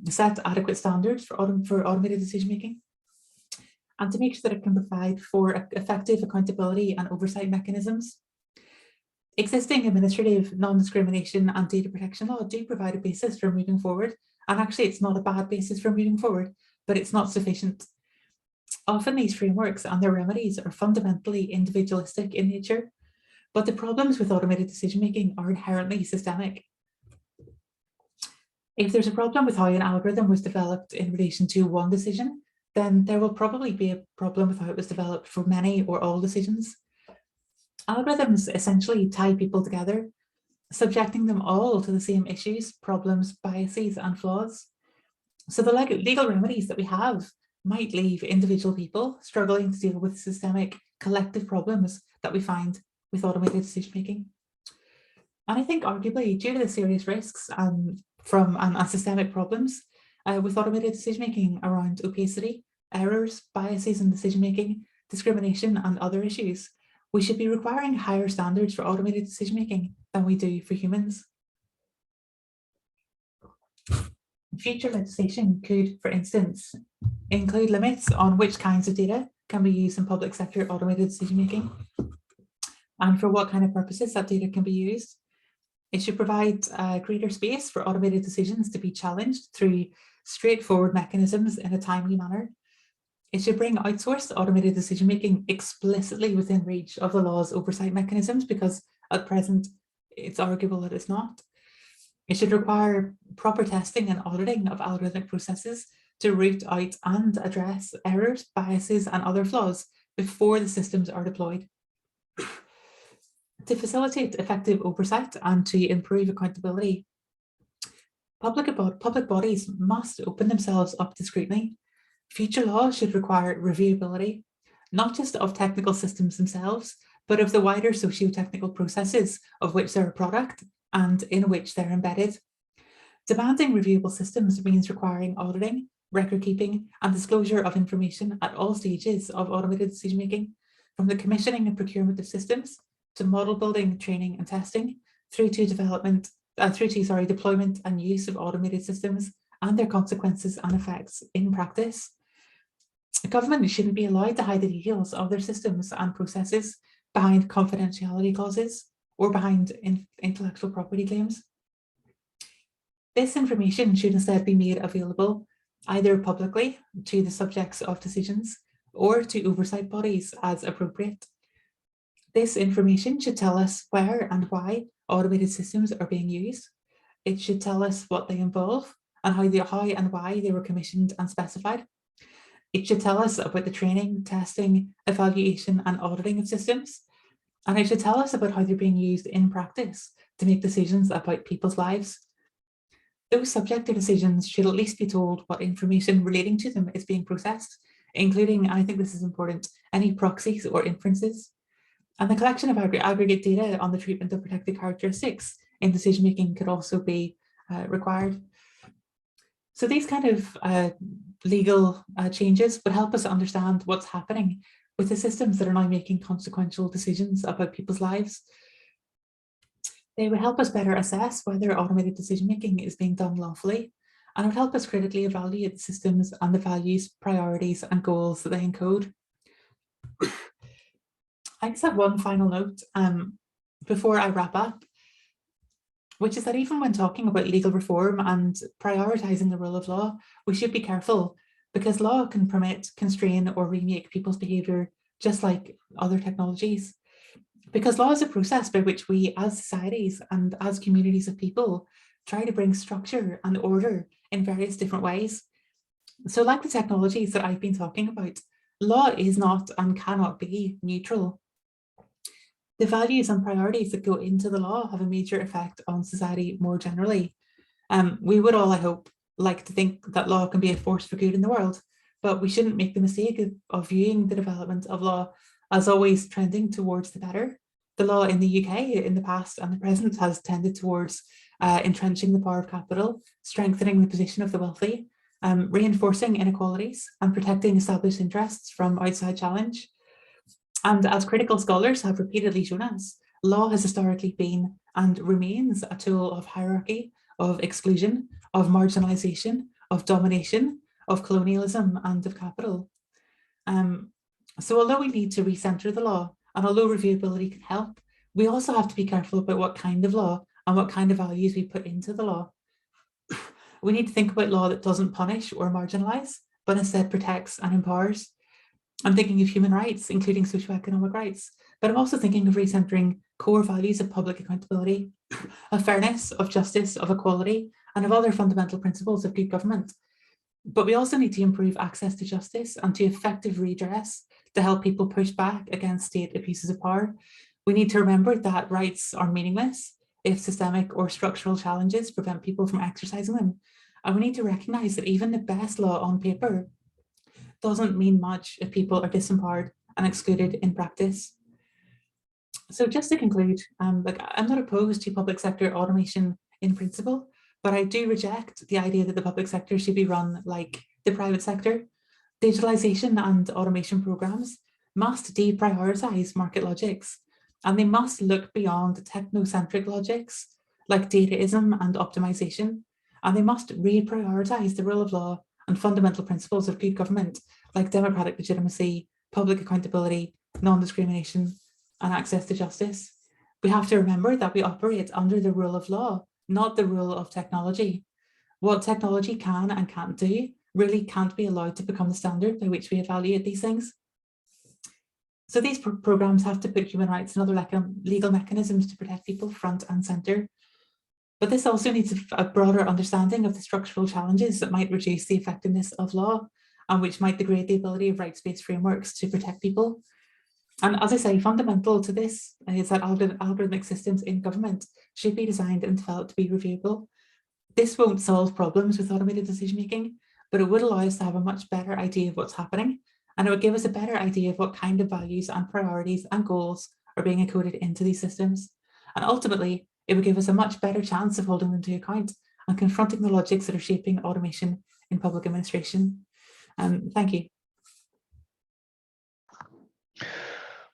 [SPEAKER 2] set adequate standards for automated decision-making, and to make sure that it can provide for effective accountability and oversight mechanisms. Existing administrative, non-discrimination and data protection law do provide a basis for moving forward, and actually it's not a bad basis for moving forward, but it's not sufficient. Often these frameworks and their remedies are fundamentally individualistic in nature, but the problems with automated decision-making are inherently systemic. If there's a problem with how an algorithm was developed in relation to one decision, then there will probably be a problem with how it was developed for many or all decisions. Algorithms essentially tie people together, subjecting them all to the same issues, problems, biases, and flaws. So the legal remedies that we have might leave individual people struggling to deal with systemic collective problems that we find with automated decision-making. And I think arguably due to the serious risks and systemic problems with automated decision-making around opacity, errors, biases in decision-making, discrimination, and other issues, we should be requiring higher standards for automated decision-making than we do for humans. Future legislation could, for instance, include limits on which kinds of data can be used in public sector automated decision-making and for what kind of purposes that data can be used. It should provide greater space for automated decisions to be challenged through straightforward mechanisms in a timely manner. It should bring outsourced automated decision-making explicitly within reach of the law's oversight mechanisms, because at present it's arguable that it's not. It should require proper testing and auditing of algorithmic processes to root out and address errors, biases, and other flaws before the systems are deployed. To facilitate effective oversight and to improve accountability, public bodies must open themselves up to scrutiny. Future law should require reviewability, not just of technical systems themselves, but of the wider socio-technical processes of which they're a product and in which they're embedded. Demanding reviewable systems means requiring auditing, record keeping, and disclosure of information at all stages of automated decision-making, from the commissioning and procurement of systems to model building, training, and testing, through to deployment and use of automated systems and their consequences and effects in practice. Government shouldn't be allowed to hide the details of their systems and processes behind confidentiality clauses or behind intellectual property claims. This information should instead be made available either publicly to the subjects of decisions or to oversight bodies as appropriate. This information should tell us where and why automated systems are being used. It should tell us what they involve and how and why they were commissioned and specified. It should tell us about the training, testing, evaluation, and auditing of systems. And it should tell us about how they're being used in practice to make decisions about people's lives. Those subject to decisions should at least be told what information relating to them is being processed, including, and I think this is important, any proxies or inferences. And the collection of aggregate data on the treatment of protected characteristics in decision-making could also be required. So these kind of legal changes would help us understand what's happening with the systems that are now making consequential decisions about people's lives. They would help us better assess whether automated decision-making is being done lawfully, and would help us critically evaluate the systems and the values, priorities, and goals that they encode. I just have one final note before I wrap up, which is that even when talking about legal reform and prioritising the rule of law, we should be careful, because law can permit, constrain, or remake people's behaviour just like other technologies. Because law is a process by which we as societies and as communities of people try to bring structure and order in various different ways. So like the technologies that I've been talking about, law is not and cannot be neutral. The values and priorities that go into the law have a major effect on society more generally. We would all, I hope, like to think that law can be a force for good in the world, but we shouldn't make the mistake of viewing the development of law as always trending towards the better. The law in the UK in the past and the present has tended towards entrenching the power of capital, strengthening the position of the wealthy, reinforcing inequalities, and protecting established interests from outside challenge. And as critical scholars have repeatedly shown us, law has historically been and remains a tool of hierarchy, of exclusion, of marginalization, of domination, of colonialism, and of capital. So although we need to recenter the law, and although reviewability can help, we also have to be careful about what kind of law and what kind of values we put into the law. We need to think about law that doesn't punish or marginalize, but instead protects and empowers. I'm thinking of human rights, including socioeconomic rights, but I'm also thinking of recentering core values of public accountability, of fairness, of justice, of equality, and of other fundamental principles of good government. But we also need to improve access to justice and to effective redress to help people push back against state abuses of power. We need to remember that rights are meaningless if systemic or structural challenges prevent people from exercising them. And we need to recognize that even the best law on paper doesn't mean much if people are disempowered and excluded in practice. So just to conclude, I'm not opposed to public sector automation in principle, but I do reject the idea that the public sector should be run like the private sector. Digitalization and automation programs must deprioritize market logics, and they must look beyond technocentric logics like dataism and optimization, and they must reprioritize the rule of law and fundamental principles of good government like democratic legitimacy, public accountability, non-discrimination, and access to justice. We have to remember that we operate under the rule of law, not the rule of technology. What technology can and can't do really can't be allowed to become the standard by which we evaluate these things. So these programs have to put human rights and other legal mechanisms to protect people front and center. But this also needs a broader understanding of the structural challenges that might reduce the effectiveness of law and which might degrade the ability of rights-based frameworks to protect people. And as I say, fundamental to this is that algorithmic systems in government should be designed and developed to be reviewable. This won't solve problems with automated decision-making, but it would allow us to have a much better idea of what's happening, and it would give us a better idea of what kind of values and priorities and goals are being encoded into these systems. And ultimately, it would give us a much better chance of holding them to account and confronting the logics that are shaping automation in public administration. Thank you.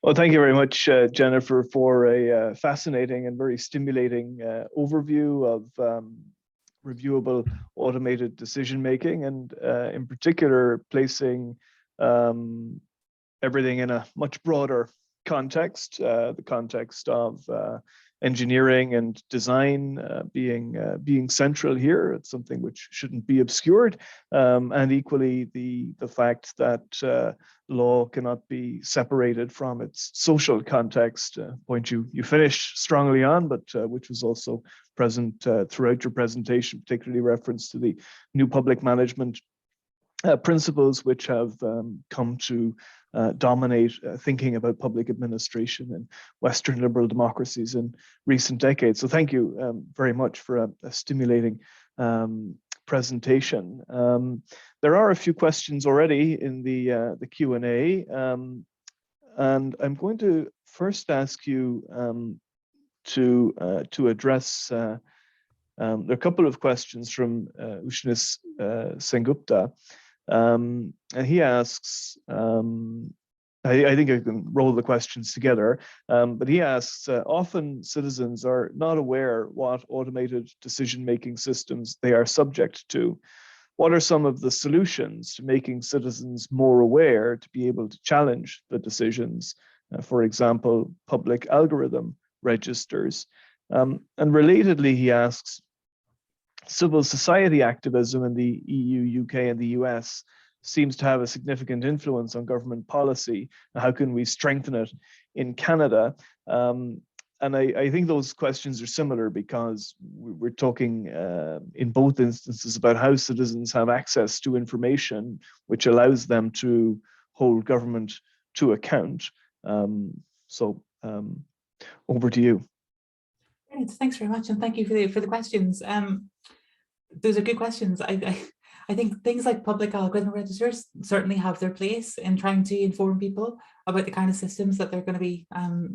[SPEAKER 1] Well, thank you very much, Jennifer, for a fascinating and very stimulating overview of reviewable automated decision making, and in particular placing everything in a much broader context, the context of engineering and design being central here. It's something which shouldn't be obscured, and equally the fact that law cannot be separated from its social context, point you finished strongly on, but which was also present throughout your presentation, particularly reference to the new public management principles which have come to dominate thinking about public administration in Western liberal democracies in recent decades. So thank you very much for a stimulating presentation. There are a few questions already in the Q&A, and I'm going to first ask you to address there are a couple of questions from Ushnis Sengupta. And he asks, I think I can roll the questions together, but he asks, often citizens are not aware what automated decision-making systems they are subject to. What are some of the solutions to making citizens more aware to be able to challenge the decisions? For example, public algorithm registers. And relatedly, he asks, civil society activism in the EU, UK, and the US seems to have a significant influence on government policy. How can we strengthen it in Canada? And I think those questions are similar because we're talking in both instances about how citizens have access to information which allows them to hold government to account. Over to you.
[SPEAKER 2] Great, thanks very much, and thank you for the questions. Those are good questions. I think things like public algorithm registers certainly have their place in trying to inform people about the kind of systems that they're going to be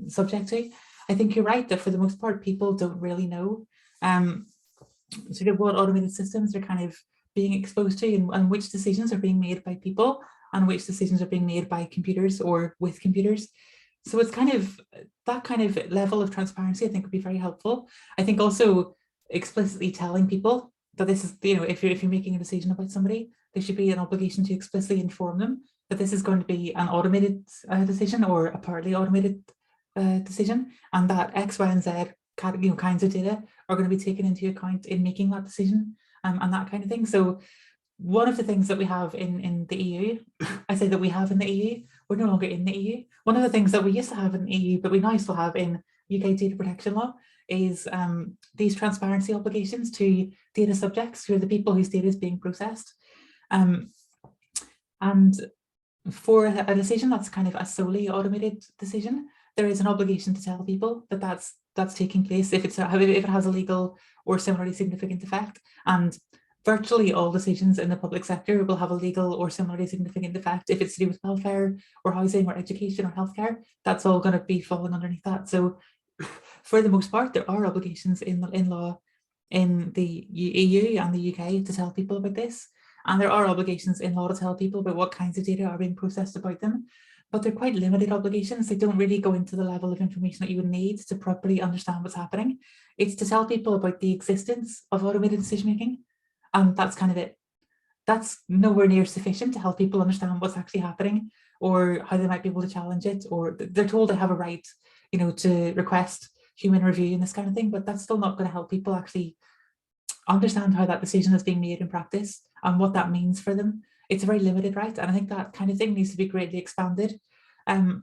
[SPEAKER 2] subject to. I think you're right that for the most part, people don't really know sort of what automated systems they're kind of being exposed to, and which decisions are being made by people and which decisions are being made by computers or with computers. So it's kind of that kind of level of transparency, I think, would be very helpful. I think also explicitly telling people that this is, you know, if you're making a decision about somebody, there should be an obligation to explicitly inform them that this is going to be an automated decision or a partly automated decision, and that X, Y, and Z kinds of data are going to be taken into account in making that decision, and that kind of thing. So one of the things that we have in the EU, I say that we have in the EU, we're no longer in the EU. One of the things that we used to have in the EU, but we now still have in UK data protection law, is these transparency obligations to data subjects, who are the people whose data is being processed. And for a decision that's kind of a solely automated decision, there is an obligation to tell people that that's taking place if it has a legal or similarly significant effect. And virtually all decisions in the public sector will have a legal or similarly significant effect. If it's to do with welfare or housing or education or healthcare, that's all going to be falling underneath that. So for the most part, there are obligations in law in the EU and the UK to tell people about this. And there are obligations in law to tell people about what kinds of data are being processed about them. But they're quite limited obligations. They don't really go into the level of information that you would need to properly understand what's happening. It's to tell people about the existence of automated decision making. And that's kind of it. That's nowhere near sufficient to help people understand what's actually happening or how they might be able to challenge it, or they're told they have a right, you know, to request human review and this kind of thing, but that's still not going to help people actually understand how that decision is being made in practice and what that means for them. It's a very limited right, and I think that kind of thing needs to be greatly expanded. But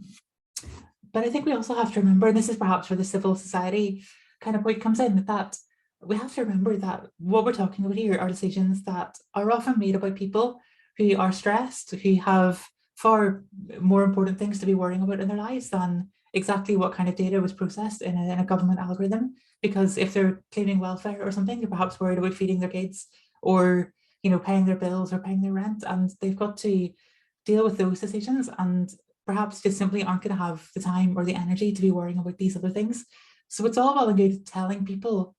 [SPEAKER 2] I think we also have to remember, and this is perhaps where the civil society kind of point comes in, that we have to remember that what we're talking about here are decisions that are often made about people who are stressed, who have far more important things to be worrying about in their lives than exactly what kind of data was processed in a government algorithm. Because if they're claiming welfare or something, they're perhaps worried about feeding their kids or, you know, paying their bills or paying their rent, and they've got to deal with those decisions and perhaps just simply aren't going to have the time or the energy to be worrying about these other things. So it's all well and good telling people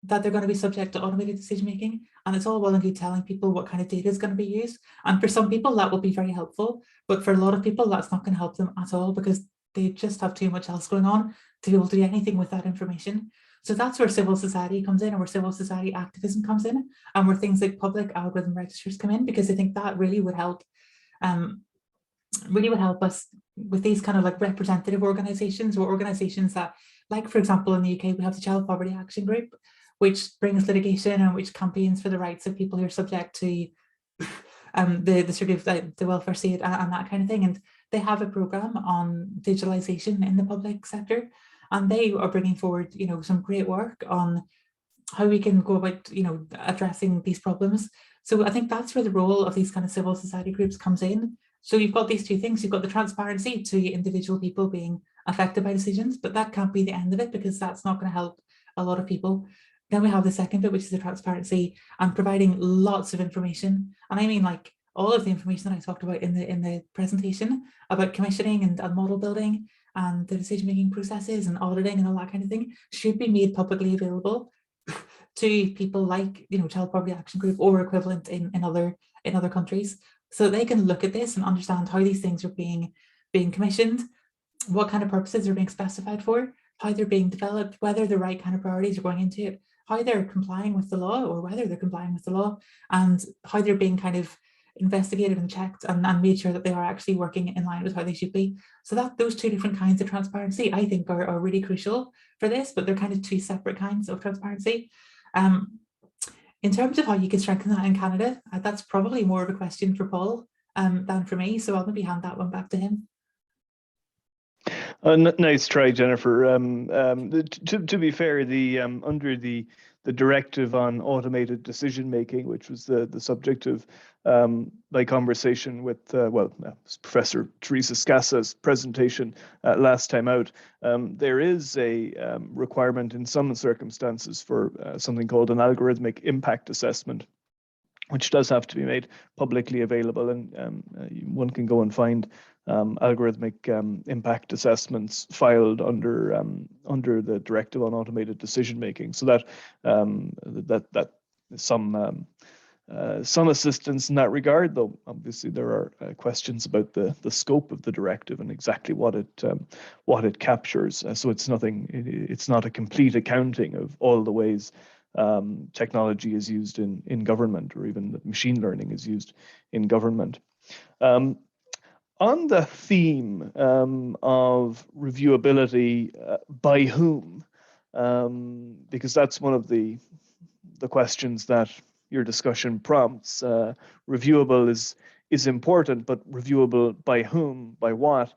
[SPEAKER 2] that they're going to be subject to automated decision making, and it's all well and good telling people what kind of data is going to be used. And for some people that will be very helpful, but for a lot of people that's not going to help them at all, because they just have too much else going on to be able to do anything with that information. So that's where civil society comes in, and where civil society activism comes in, and where things like public algorithm registers come in, because I think that really would help us with these kind of like representative organizations, or organizations that, like for example in the UK we have the Child Poverty Action Group, which brings litigation and which campaigns for the rights of people who are subject to the sort of the welfare state and that kind of thing. And they have a program on digitalization in the public sector, and they are bringing forward, you know, some great work on how we can go about, you know, addressing these problems. So I think that's where the role of these kind of civil society groups comes in. So you've got these two things. You've got the transparency to individual people being affected by decisions, but that can't be the end of it, because that's not going to help a lot of people. Then we have the second bit, which is the transparency and providing lots of information. And I mean, like, all of the information that I talked about in the presentation about commissioning and model building and the decision-making processes and auditing and all that kind of thing should be made publicly available to people like, you know, Child Poverty Action Group or equivalent in other countries, so they can look at this and understand how these things are being commissioned, what kind of purposes are being specified for, how they're being developed, whether the right kind of priorities are going into it, how they're complying with the law or whether they're complying with the law, and how they're being kind of investigated and checked and made sure that they are actually working in line with how they should be. So that those two different kinds of transparency, I think, are really crucial for this, but they're kind of two separate kinds of transparency. In terms of how you can strengthen that in Canada, that's probably more of a question for Paul than for me, so I'll maybe hand that one back to him.
[SPEAKER 1] Nice try, Jennifer. To be fair, under the directive on automated decision making, which was the subject of my conversation with Professor Teresa Scassa's presentation last time out, there is a requirement in some circumstances for something called an algorithmic impact assessment, which does have to be made publicly available, and one can go and find algorithmic impact assessments filed under the Directive on Automated Decision Making. So that that some assistance in that regard. Though obviously there are questions about the scope of the directive and exactly what it captures. So it's nothing. It's not a complete accounting of all the ways technology is used in government, or even that machine learning is used in government. On the theme of reviewability, by whom? Because that's one of the questions that your discussion prompts. Reviewable is important, but reviewable by whom, by what,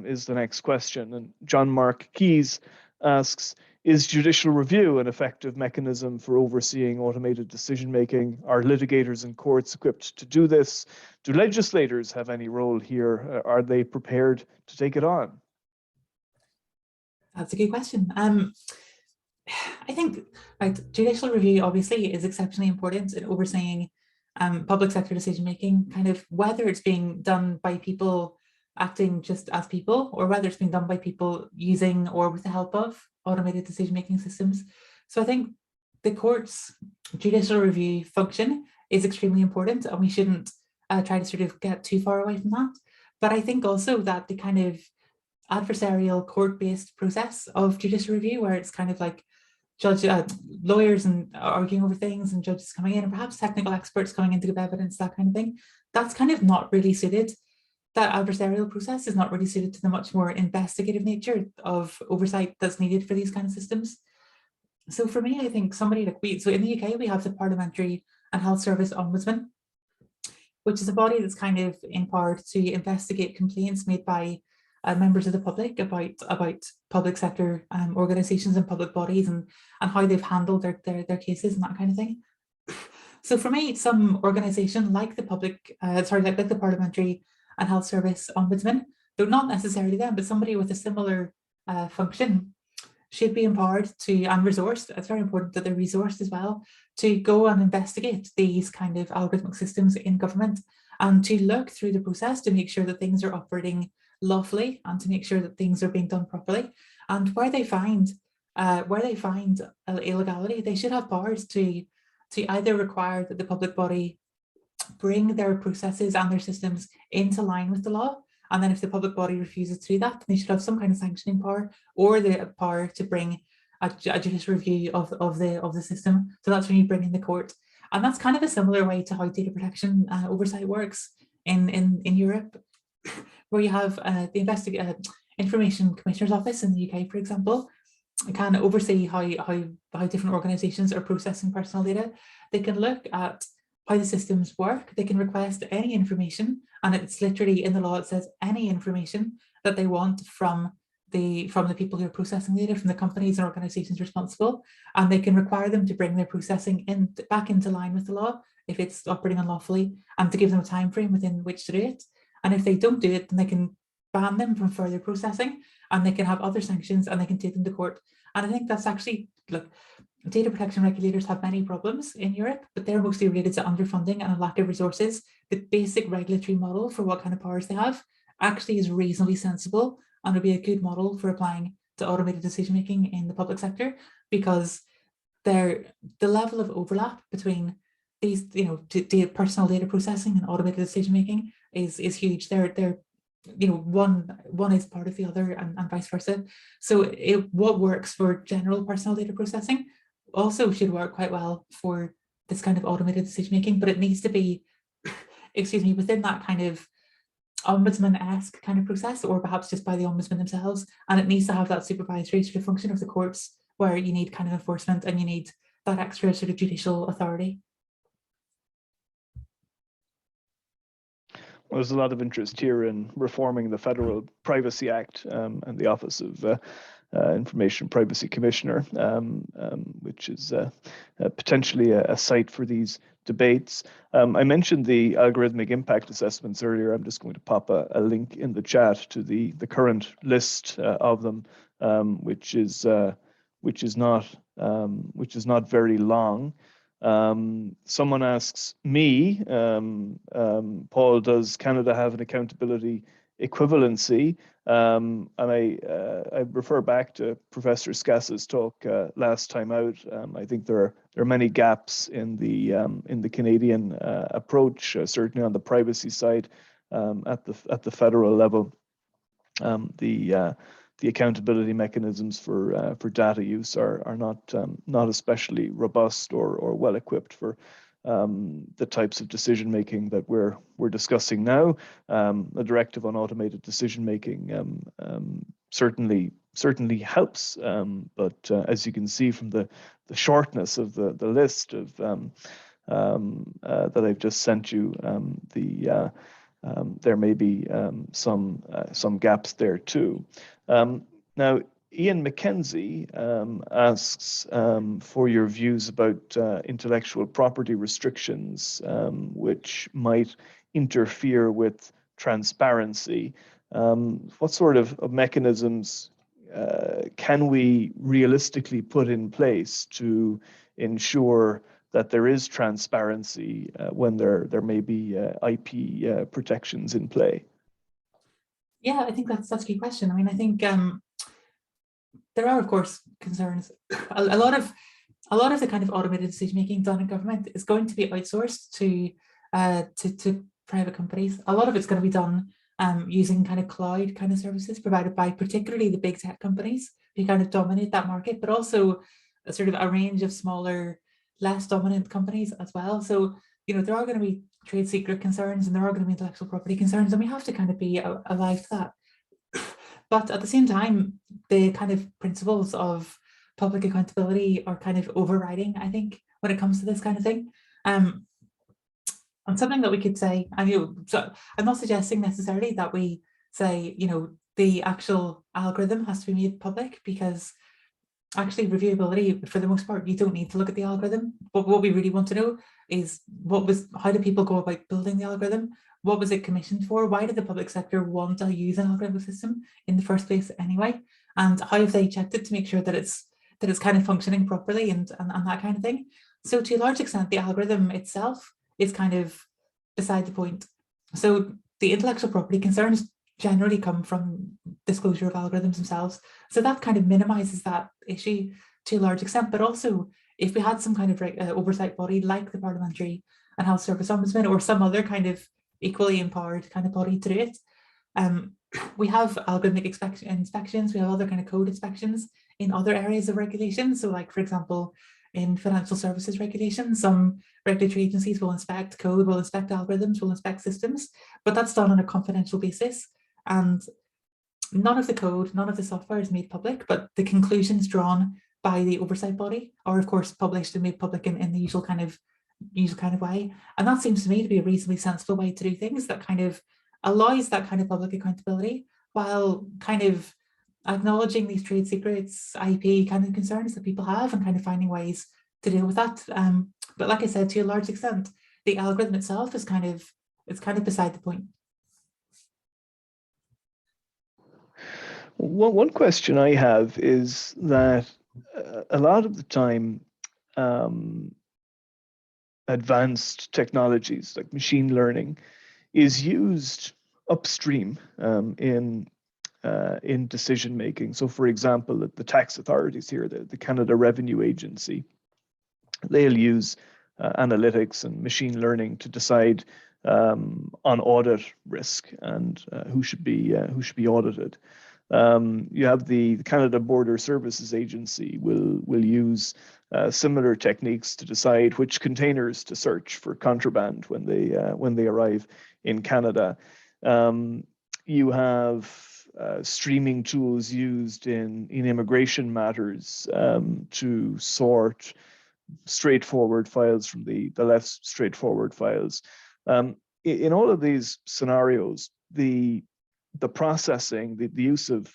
[SPEAKER 1] is the next question. And John Mark Keyes asks, is judicial review an effective mechanism for overseeing automated decision-making? Are litigators and courts equipped to do this? Do legislators have any role here? Are they prepared to take it on?
[SPEAKER 2] That's a good question. I think judicial review obviously is exceptionally important in overseeing public sector decision-making, kind of whether it's being done by people acting just as people, or whether it's being done by people using or with the help of automated decision-making systems. So I think the court's judicial review function is extremely important, and we shouldn't try to sort of get too far away from that. But I think also that the kind of adversarial court-based process of judicial review, where it's kind of like lawyers and arguing over things and judges coming in and perhaps technical experts coming in to give evidence, that kind of thing, that's kind of not really suited. That adversarial process is not really suited to the much more investigative nature of oversight that's needed for these kind of systems. So for me, I think somebody like so in the UK, we have the Parliamentary and Health Service Ombudsman, which is a body that's kind of empowered to investigate complaints made by members of the public about public sector organisations and public bodies, and how they've handled their cases and that kind of thing. So for me, some organisation like the like the Parliamentary and Health Service Ombudsman, though not necessarily them, but somebody with a similar function, should be empowered to, and resourced, it's very important that they're resourced as well, to go and investigate these kind of algorithmic systems in government, and to look through the process to make sure that things are operating lawfully, and to make sure that things are being done properly. And where they find illegality, they should have powers to either require that the public body bring their processes and their systems into line with the law, and then if the public body refuses to do that, they should have some kind of sanctioning power, or the power to bring a judicial review of the system. So that's when you bring in the court, and that's kind of a similar way to how data protection oversight works in Europe, where you have the Information Commissioner's Office in the UK, for example, can oversee how different organisations are processing personal data. They can look at how the systems work. They can request any information, and it's literally in the law, it says any information that they want from the people who are processing data, from the companies and organisations responsible, and they can require them to bring their processing back into line with the law if it's operating unlawfully, and to give them a time frame within which to do it. And if they don't do it, then they can ban them from further processing, and they can have other sanctions, and they can take them to court. And I think that's actually, look, data protection regulators have many problems in Europe, but they're mostly related to underfunding and a lack of resources. The basic regulatory model for what kind of powers they have actually is reasonably sensible, and would be a good model for applying to automated decision-making in the public sector, because the level of overlap between these, personal data processing and automated decision-making is huge. They're one is part of the other, and vice versa. So what works for general personal data processing also should work quite well for this kind of automated decision making, but it needs to be, within that kind of ombudsman-esque kind of process, or perhaps just by the ombudsman themselves. And it needs to have that supervisory sort of function of the courts, where you need kind of enforcement and you need that extra sort of judicial authority.
[SPEAKER 1] There's a lot of interest here in reforming the Federal Privacy Act and the Office of Information Privacy Commissioner, which is potentially a site for these debates. I mentioned the algorithmic impact assessments earlier. I'm just going to pop a link in the chat to the current list of them, which is not very long. Someone asks me, Paul, does Canada have an accountability equivalency? And I refer back to Professor Scass's talk last time out. I think there are many gaps in the Canadian approach, certainly on the privacy side at the federal level. The accountability mechanisms for data use are not especially robust or well equipped for the types of decision making that we're discussing now. The Directive on automated decision making certainly helps, but as you can see from the shortness of the list of that I've just sent you, there may be some gaps there too. Now, Ian McKenzie asks for your views about intellectual property restrictions, which might interfere with transparency. What sort of mechanisms can we realistically put in place to ensure that there is transparency when there may be IP protections in play?
[SPEAKER 2] Yeah, I think that's a key question. I mean, I think there are, of course, concerns. A lot of the kind of automated decision making done in government is going to be outsourced to private companies. A lot of it's going to be done using kind of cloud kind of services provided by particularly the big tech companies who kind of dominate that market, but also a sort of a range of smaller, less dominant companies as well. So, you know, there are going to be trade secret concerns and there are going to be intellectual property concerns, and we have to kind of be alive to that. But at the same time, the kind of principles of public accountability are kind of overriding, I think, when it comes to this kind of thing. And something that we could say, so I'm not suggesting necessarily that we say, you know, the actual algorithm has to be made public, because actually reviewability, for the most part, you don't need to look at the algorithm. But what we really want to know is how do people go about building the algorithm? What was it commissioned for? Why did the public sector want to use an algorithmic system in the first place anyway? And how have they checked it to make sure that it's kind of functioning properly and that kind of thing? So to a large extent, the algorithm itself is kind of beside the point. So the intellectual property concerns generally come from disclosure of algorithms themselves. So that kind of minimizes that issue to a large extent. But also, if we had some kind of oversight body like the Parliamentary and Health Service Ombudsman or some other kind of equally empowered kind of body to do it, we have algorithmic inspections, we have other kind of code inspections in other areas of regulation. So like, for example, in financial services regulation, some regulatory agencies will inspect code, will inspect algorithms, will inspect systems, but that's done on a confidential basis. And none of the code, none of the software is made public, but the conclusions drawn by the oversight body are, of course, published and made public in the usual kind of way. And that seems to me to be a reasonably sensible way to do things that kind of allows that kind of public accountability while kind of acknowledging these trade secrets, IP kind of concerns that people have and kind of finding ways to deal with that. But like I said, to a large extent, the algorithm itself is kind of beside the point.
[SPEAKER 1] One question I have is that a lot of the time, advanced technologies like machine learning is used upstream in decision making. So, for example, the tax authorities here, the Canada Revenue Agency, they'll use analytics and machine learning to decide on audit risk and who should be audited. You have the Canada Border Services Agency will use similar techniques to decide which containers to search for contraband when they arrive in Canada. You have streaming tools used in immigration matters to sort straightforward files from the less straightforward files. in all of these scenarios, the processing, the use of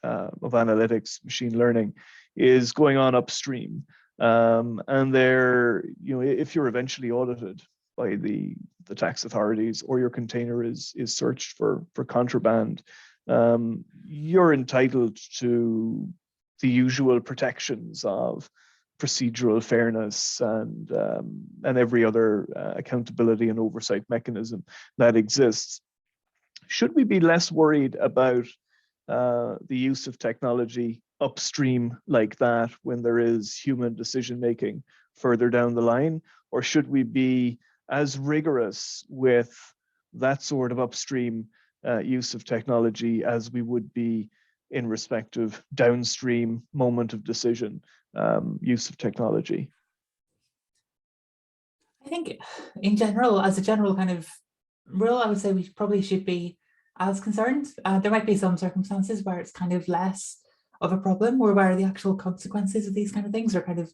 [SPEAKER 1] analytics, machine learning, is going on upstream. And there, if you're eventually audited by the tax authorities, or your container is searched for contraband, you're entitled to the usual protections of procedural fairness and every other accountability and oversight mechanism that exists. Should we be less worried about the use of technology upstream like that when there is human decision making further down the line, or should we be as rigorous with that sort of upstream use of technology as we would be in respect of downstream moment of decision use of technology?
[SPEAKER 2] I think in general, as a general kind of rule, I would say we probably should be as concerned. There might be some circumstances where it's kind of less of a problem, or where the actual consequences of these kind of things are kind of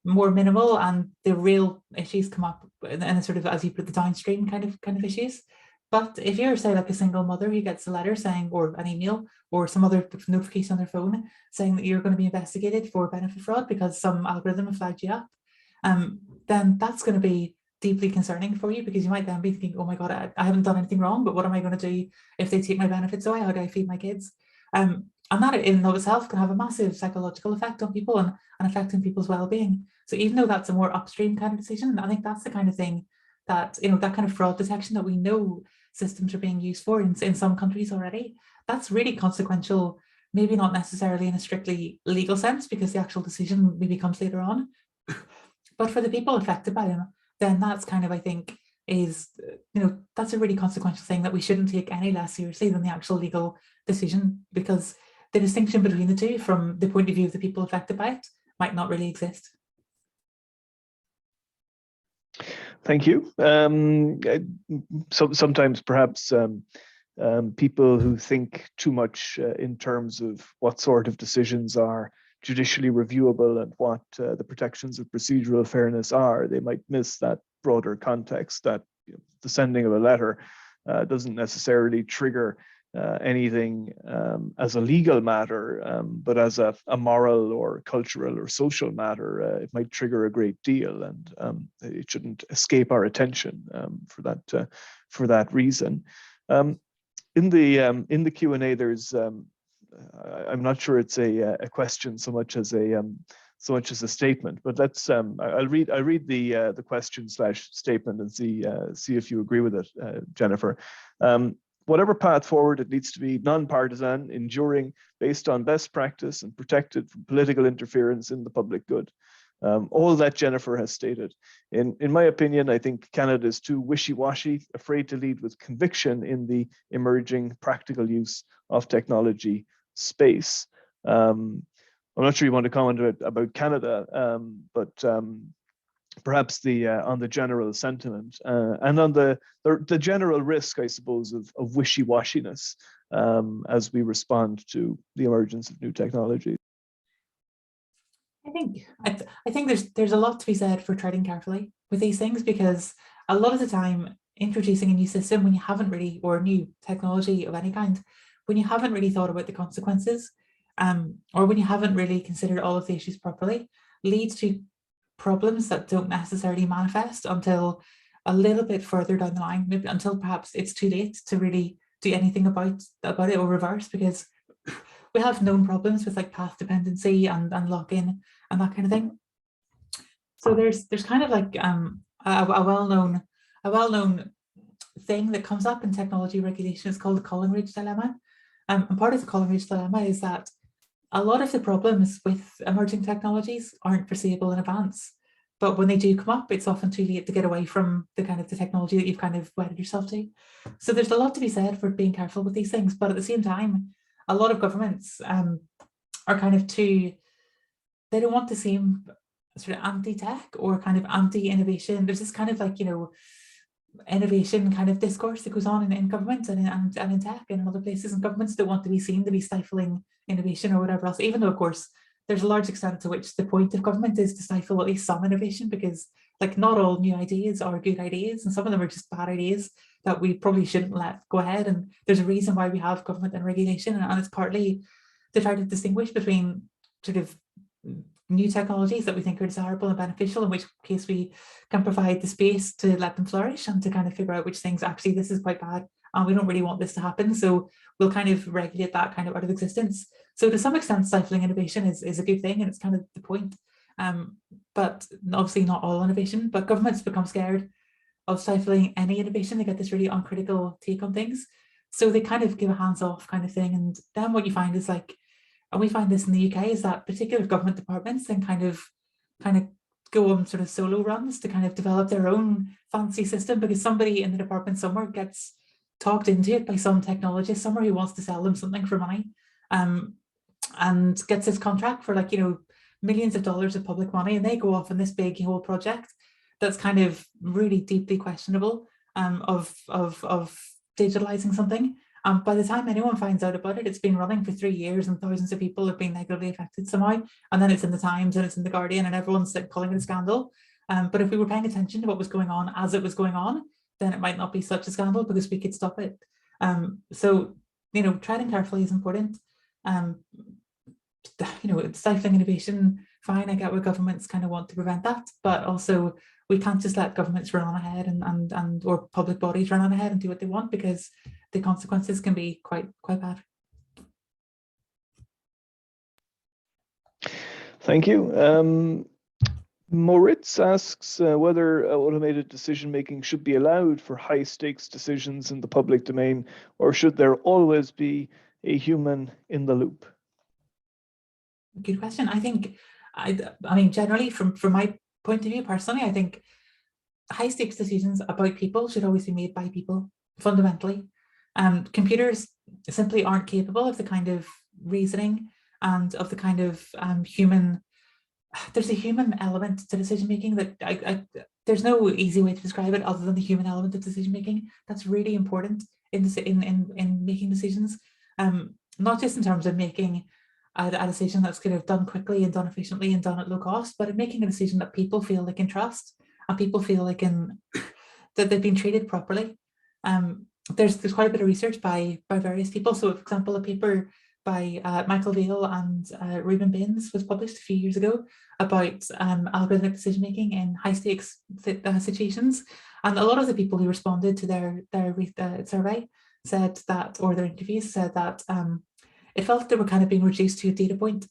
[SPEAKER 2] more minimal, and the real issues come up in a sort of, as you put, the downstream kind of issues. But if you're, say, like a single mother who gets a letter saying, or an email, or some other notification on their phone saying that you're going to be investigated for benefit fraud because some algorithm has flagged you up, then that's going to be deeply concerning for you, because you might then be thinking, oh my God, I haven't done anything wrong, but what am I going to do if they take my benefits away? How do I feed my kids? And that in and of itself can have a massive psychological effect on people and affecting people's well-being. So even though that's a more upstream kind of decision, I think that's the kind of thing that, that kind of fraud detection that we know systems are being used for in some countries already, that's really consequential, maybe not necessarily in a strictly legal sense, because the actual decision maybe comes later on. But for the people affected by them, then that's kind of, I think, is, that's a really consequential thing that we shouldn't take any less seriously than the actual legal decision, because the distinction between the two from the point of view of the people affected by it might not really exist.
[SPEAKER 1] Thank you. Sometimes perhaps people who think too much in terms of what sort of decisions are judicially reviewable and what the protections of procedural fairness are, they might miss that broader context, that the sending of a letter doesn't necessarily trigger anything as a legal matter, but as a moral or cultural or social matter, it might trigger a great deal, and it shouldn't escape our attention for that reason. In the Q&A, there's I'm not sure it's a question so much as a statement, but let's I'll read the question / statement and see if you agree with it, Jennifer. Whatever path forward, it needs to be non-partisan, enduring, based on best practice, and protected from political interference in the public good. All that Jennifer has stated. In my opinion, I think Canada is too wishy-washy, afraid to lead with conviction in the emerging practical use of technology space. I'm not sure you want to comment about Canada, but perhaps on the general sentiment and on the general risk, I suppose, of wishy-washiness as we respond to the emergence of new technologies.
[SPEAKER 2] I think there's a lot to be said for treading carefully with these things, because a lot of the time introducing a new system when you haven't really, or new technology of any kind, when you haven't really thought about the consequences, or when you haven't really considered all of the issues properly, leads to problems that don't necessarily manifest until a little bit further down the line, maybe until perhaps it's too late to really do anything about it or reverse, because we have known problems with like path dependency and lock-in and that kind of thing. So there's kind of like a well-known thing that comes up in technology regulation. It's called the Coleridge dilemma. And part of the Coleridge dilemma is that a lot of the problems with emerging technologies aren't foreseeable in advance, but when they do come up, it's often too late to get away from the kind of the technology that you've kind of wedded yourself to. So there's a lot to be said for being careful with these things, but at the same time, a lot of governments are kind of they don't want to seem sort of anti-tech or kind of anti-innovation. There's this kind of like, innovation kind of discourse that goes on in government and in tech and in other places, and governments don't want to be seen to be stifling innovation or whatever else, even though of course there's a large extent to which the point of government is to stifle at least some innovation, because like not all new ideas are good ideas, and some of them are just bad ideas that we probably shouldn't let go ahead. And there's a reason why we have government and regulation, and it's partly to try to distinguish between sort of new technologies that we think are desirable and beneficial, in which case we can provide the space to let them flourish, and to kind of figure out which things actually this is quite bad and we don't really want this to happen, so we'll kind of regulate that kind of out of existence. So to some extent, stifling innovation is a good thing, and it's kind of the point. But obviously not all innovation, but governments become scared of stifling any innovation. They get this really uncritical take on things, so they kind of give a hands-off kind of thing. And then what you find is like, and we find this in the UK, is that particular government departments then kind of go on sort of solo runs to kind of develop their own fancy system, because somebody in the department somewhere gets talked into it by some technologist somewhere who wants to sell them something for money, and gets this contract for like, you know, millions of dollars of public money, and they go off on this big whole project that's kind of really deeply questionable, of digitalizing something. By the time anyone finds out about it, it's been running for 3 years and thousands of people have been negatively affected somehow. And then it's in the Times and it's in the Guardian and everyone's like calling it a scandal. But if we were paying attention to what was going on as it was going on, then it might not be such a scandal because we could stop it. So, you know, treading carefully is important. You know, stifling innovation, fine, I get where governments kind of want to prevent that, but also we can't just let governments run on ahead and or public bodies run on ahead and do what they want, because the consequences can be quite bad.
[SPEAKER 1] Thank you. Moritz asks whether automated decision-making should be allowed for high-stakes decisions in the public domain, or should there always be a human in the loop?
[SPEAKER 2] Good question. I think, I mean, generally from my point of view, personally, I think high-stakes decisions about people should always be made by people, fundamentally. Computers simply aren't capable of the kind of reasoning and of the kind of human. There's a human element to decision making that there's no easy way to describe it other than the human element of decision making. That's really important in making decisions, not just in terms of making a decision that's kind of done quickly and done efficiently and done at low cost, but in making a decision that people feel they can trust and people feel like that they've been treated properly. There's quite a bit of research by various people. So, for example, a paper by Michael Vail and Ruben Baines was published a few years ago about algorithmic decision making in high stakes situations, and a lot of the people who responded to their survey said that, or their interviews said that it felt like they were kind of being reduced to a data point,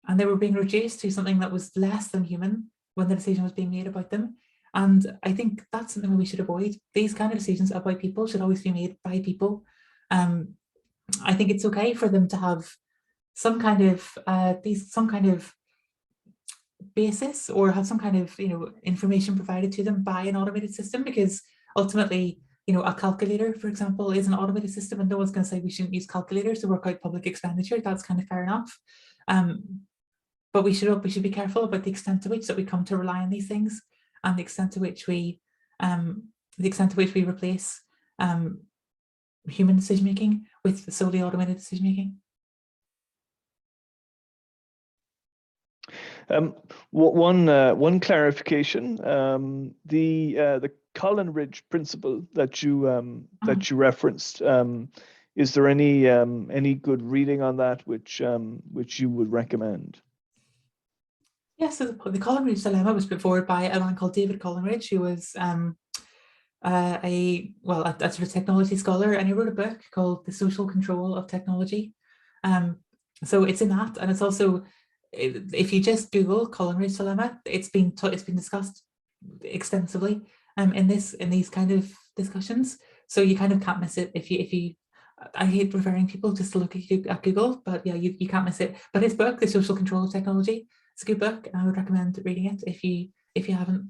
[SPEAKER 2] and they were being reduced to something that was less than human when the decision was being made about them. And I think that's something we should avoid. These kind of decisions about people should always be made by people. I think it's okay for them to have some kind of basis, or have some kind of, you know, information provided to them by an automated system, because ultimately, you know, a calculator, for example, is an automated system, and no one's going to say we shouldn't use calculators to work out public expenditure. That's kind of fair enough. But we should be careful about the extent to which that we come to rely on these things, and the extent to which we replace human decision making with solely automated decision making.
[SPEAKER 1] One clarification: the Collinridge principle that you referenced. Is there any good reading on that which you would recommend?
[SPEAKER 2] Yes, so the Collinridge dilemma was put forward by a man called David Collinridge, who was a sort of technology scholar, and he wrote a book called The Social Control of Technology. So it's in that, and it's also, if you just Google Collinridge dilemma, it's been discussed extensively in these kind of discussions. So you kind of can't miss it if you. I hate referring people just to look at Google, but yeah, you can't miss it. But his book, The Social Control of Technology, it's a good book, and I would recommend reading it if you haven't.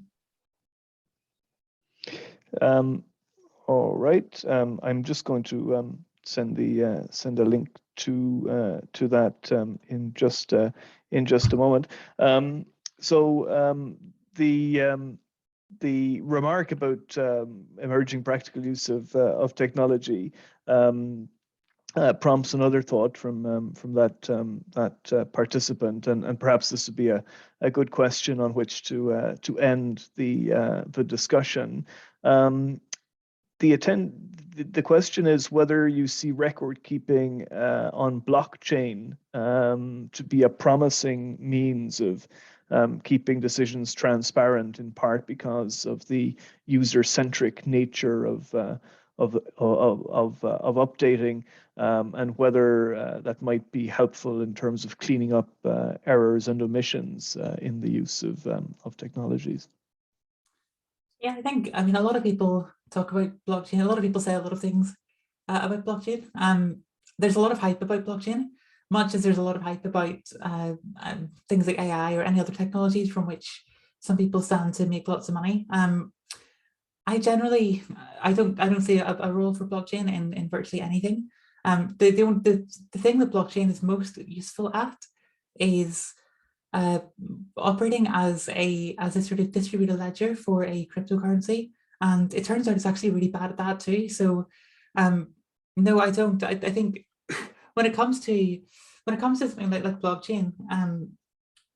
[SPEAKER 1] All right. I'm just going to send a link to that in just a moment. The remark about emerging practical use of technology prompts another thought from that participant, and perhaps this would be a good question on which to end the discussion. The question is whether you see record keeping on blockchain to be a promising means of keeping decisions transparent, in part because of the user-centric nature of updating, and whether that might be helpful in terms of cleaning up errors and omissions in the use of technologies.
[SPEAKER 2] Yeah, I mean, a lot of people talk about blockchain. A lot of people say a lot of things about blockchain. There's a lot of hype about blockchain, much as there's a lot of hype about things like AI or any other technologies from which some people stand to make lots of money. I don't see a role for blockchain in virtually anything. The thing that blockchain is most useful at is operating as a sort of distributed ledger for a cryptocurrency, and it turns out it's actually really bad at that too. So no, I don't. I think when it comes to something like blockchain,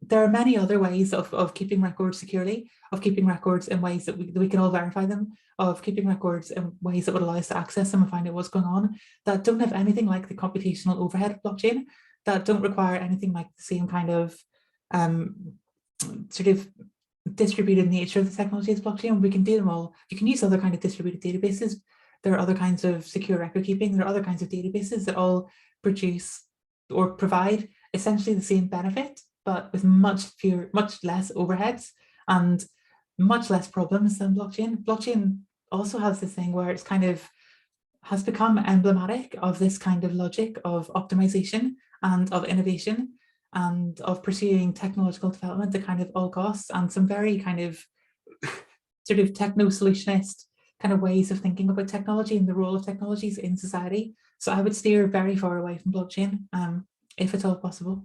[SPEAKER 2] there are many other ways of keeping records securely, of keeping records in ways that we can all verify them, of keeping records in ways that would allow us to access them and find out what's going on, that don't have anything like the computational overhead of blockchain, that don't require anything like the same kind of sort of distributed nature of the technology as blockchain. We can do them all. You can use other kind of distributed databases. There are other kinds of secure record keeping. There are other kinds of databases that all produce or provide essentially the same benefit, but with much less overheads and much less problems than blockchain. Blockchain also has this thing where it's kind of has become emblematic of this kind of logic of optimization and of innovation and of pursuing technological development at kind of all costs, and some very kind of sort of techno-solutionist kind of ways of thinking about technology and the role of technologies in society. So I would steer very far away from blockchain, if at all possible.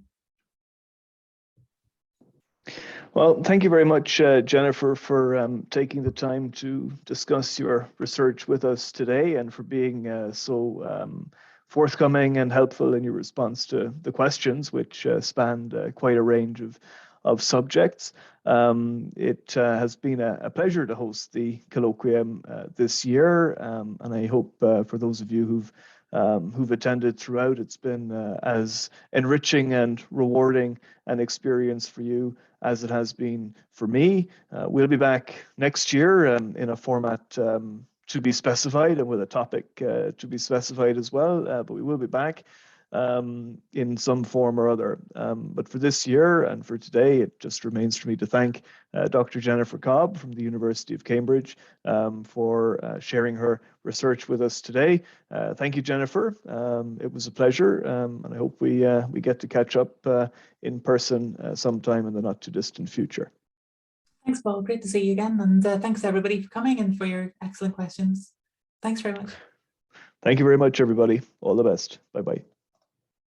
[SPEAKER 1] Well, thank you very much, Jennifer, for taking the time to discuss your research with us today, and for being so forthcoming and helpful in your response to the questions, which spanned quite a range of subjects. It has been a pleasure to host the Colloquium this year, and I hope for those of you who've attended throughout, it's been as enriching and rewarding an experience for you as it has been for me. We'll be back next year in a format to be specified, and with a topic to be specified as well, but we will be back in some form or other. But for this year and for today, it just remains for me to thank Dr. Jennifer Cobbe from the University of Cambridge for sharing her research with us today. Thank you, Jennifer. It was a pleasure, and I hope we get to catch up in person sometime in the not too distant future.
[SPEAKER 2] Thanks, Paul. Great to see you again. And thanks everybody for coming and for your excellent questions. Thanks very much.
[SPEAKER 1] Thank you very much, everybody. All the best. Bye-bye.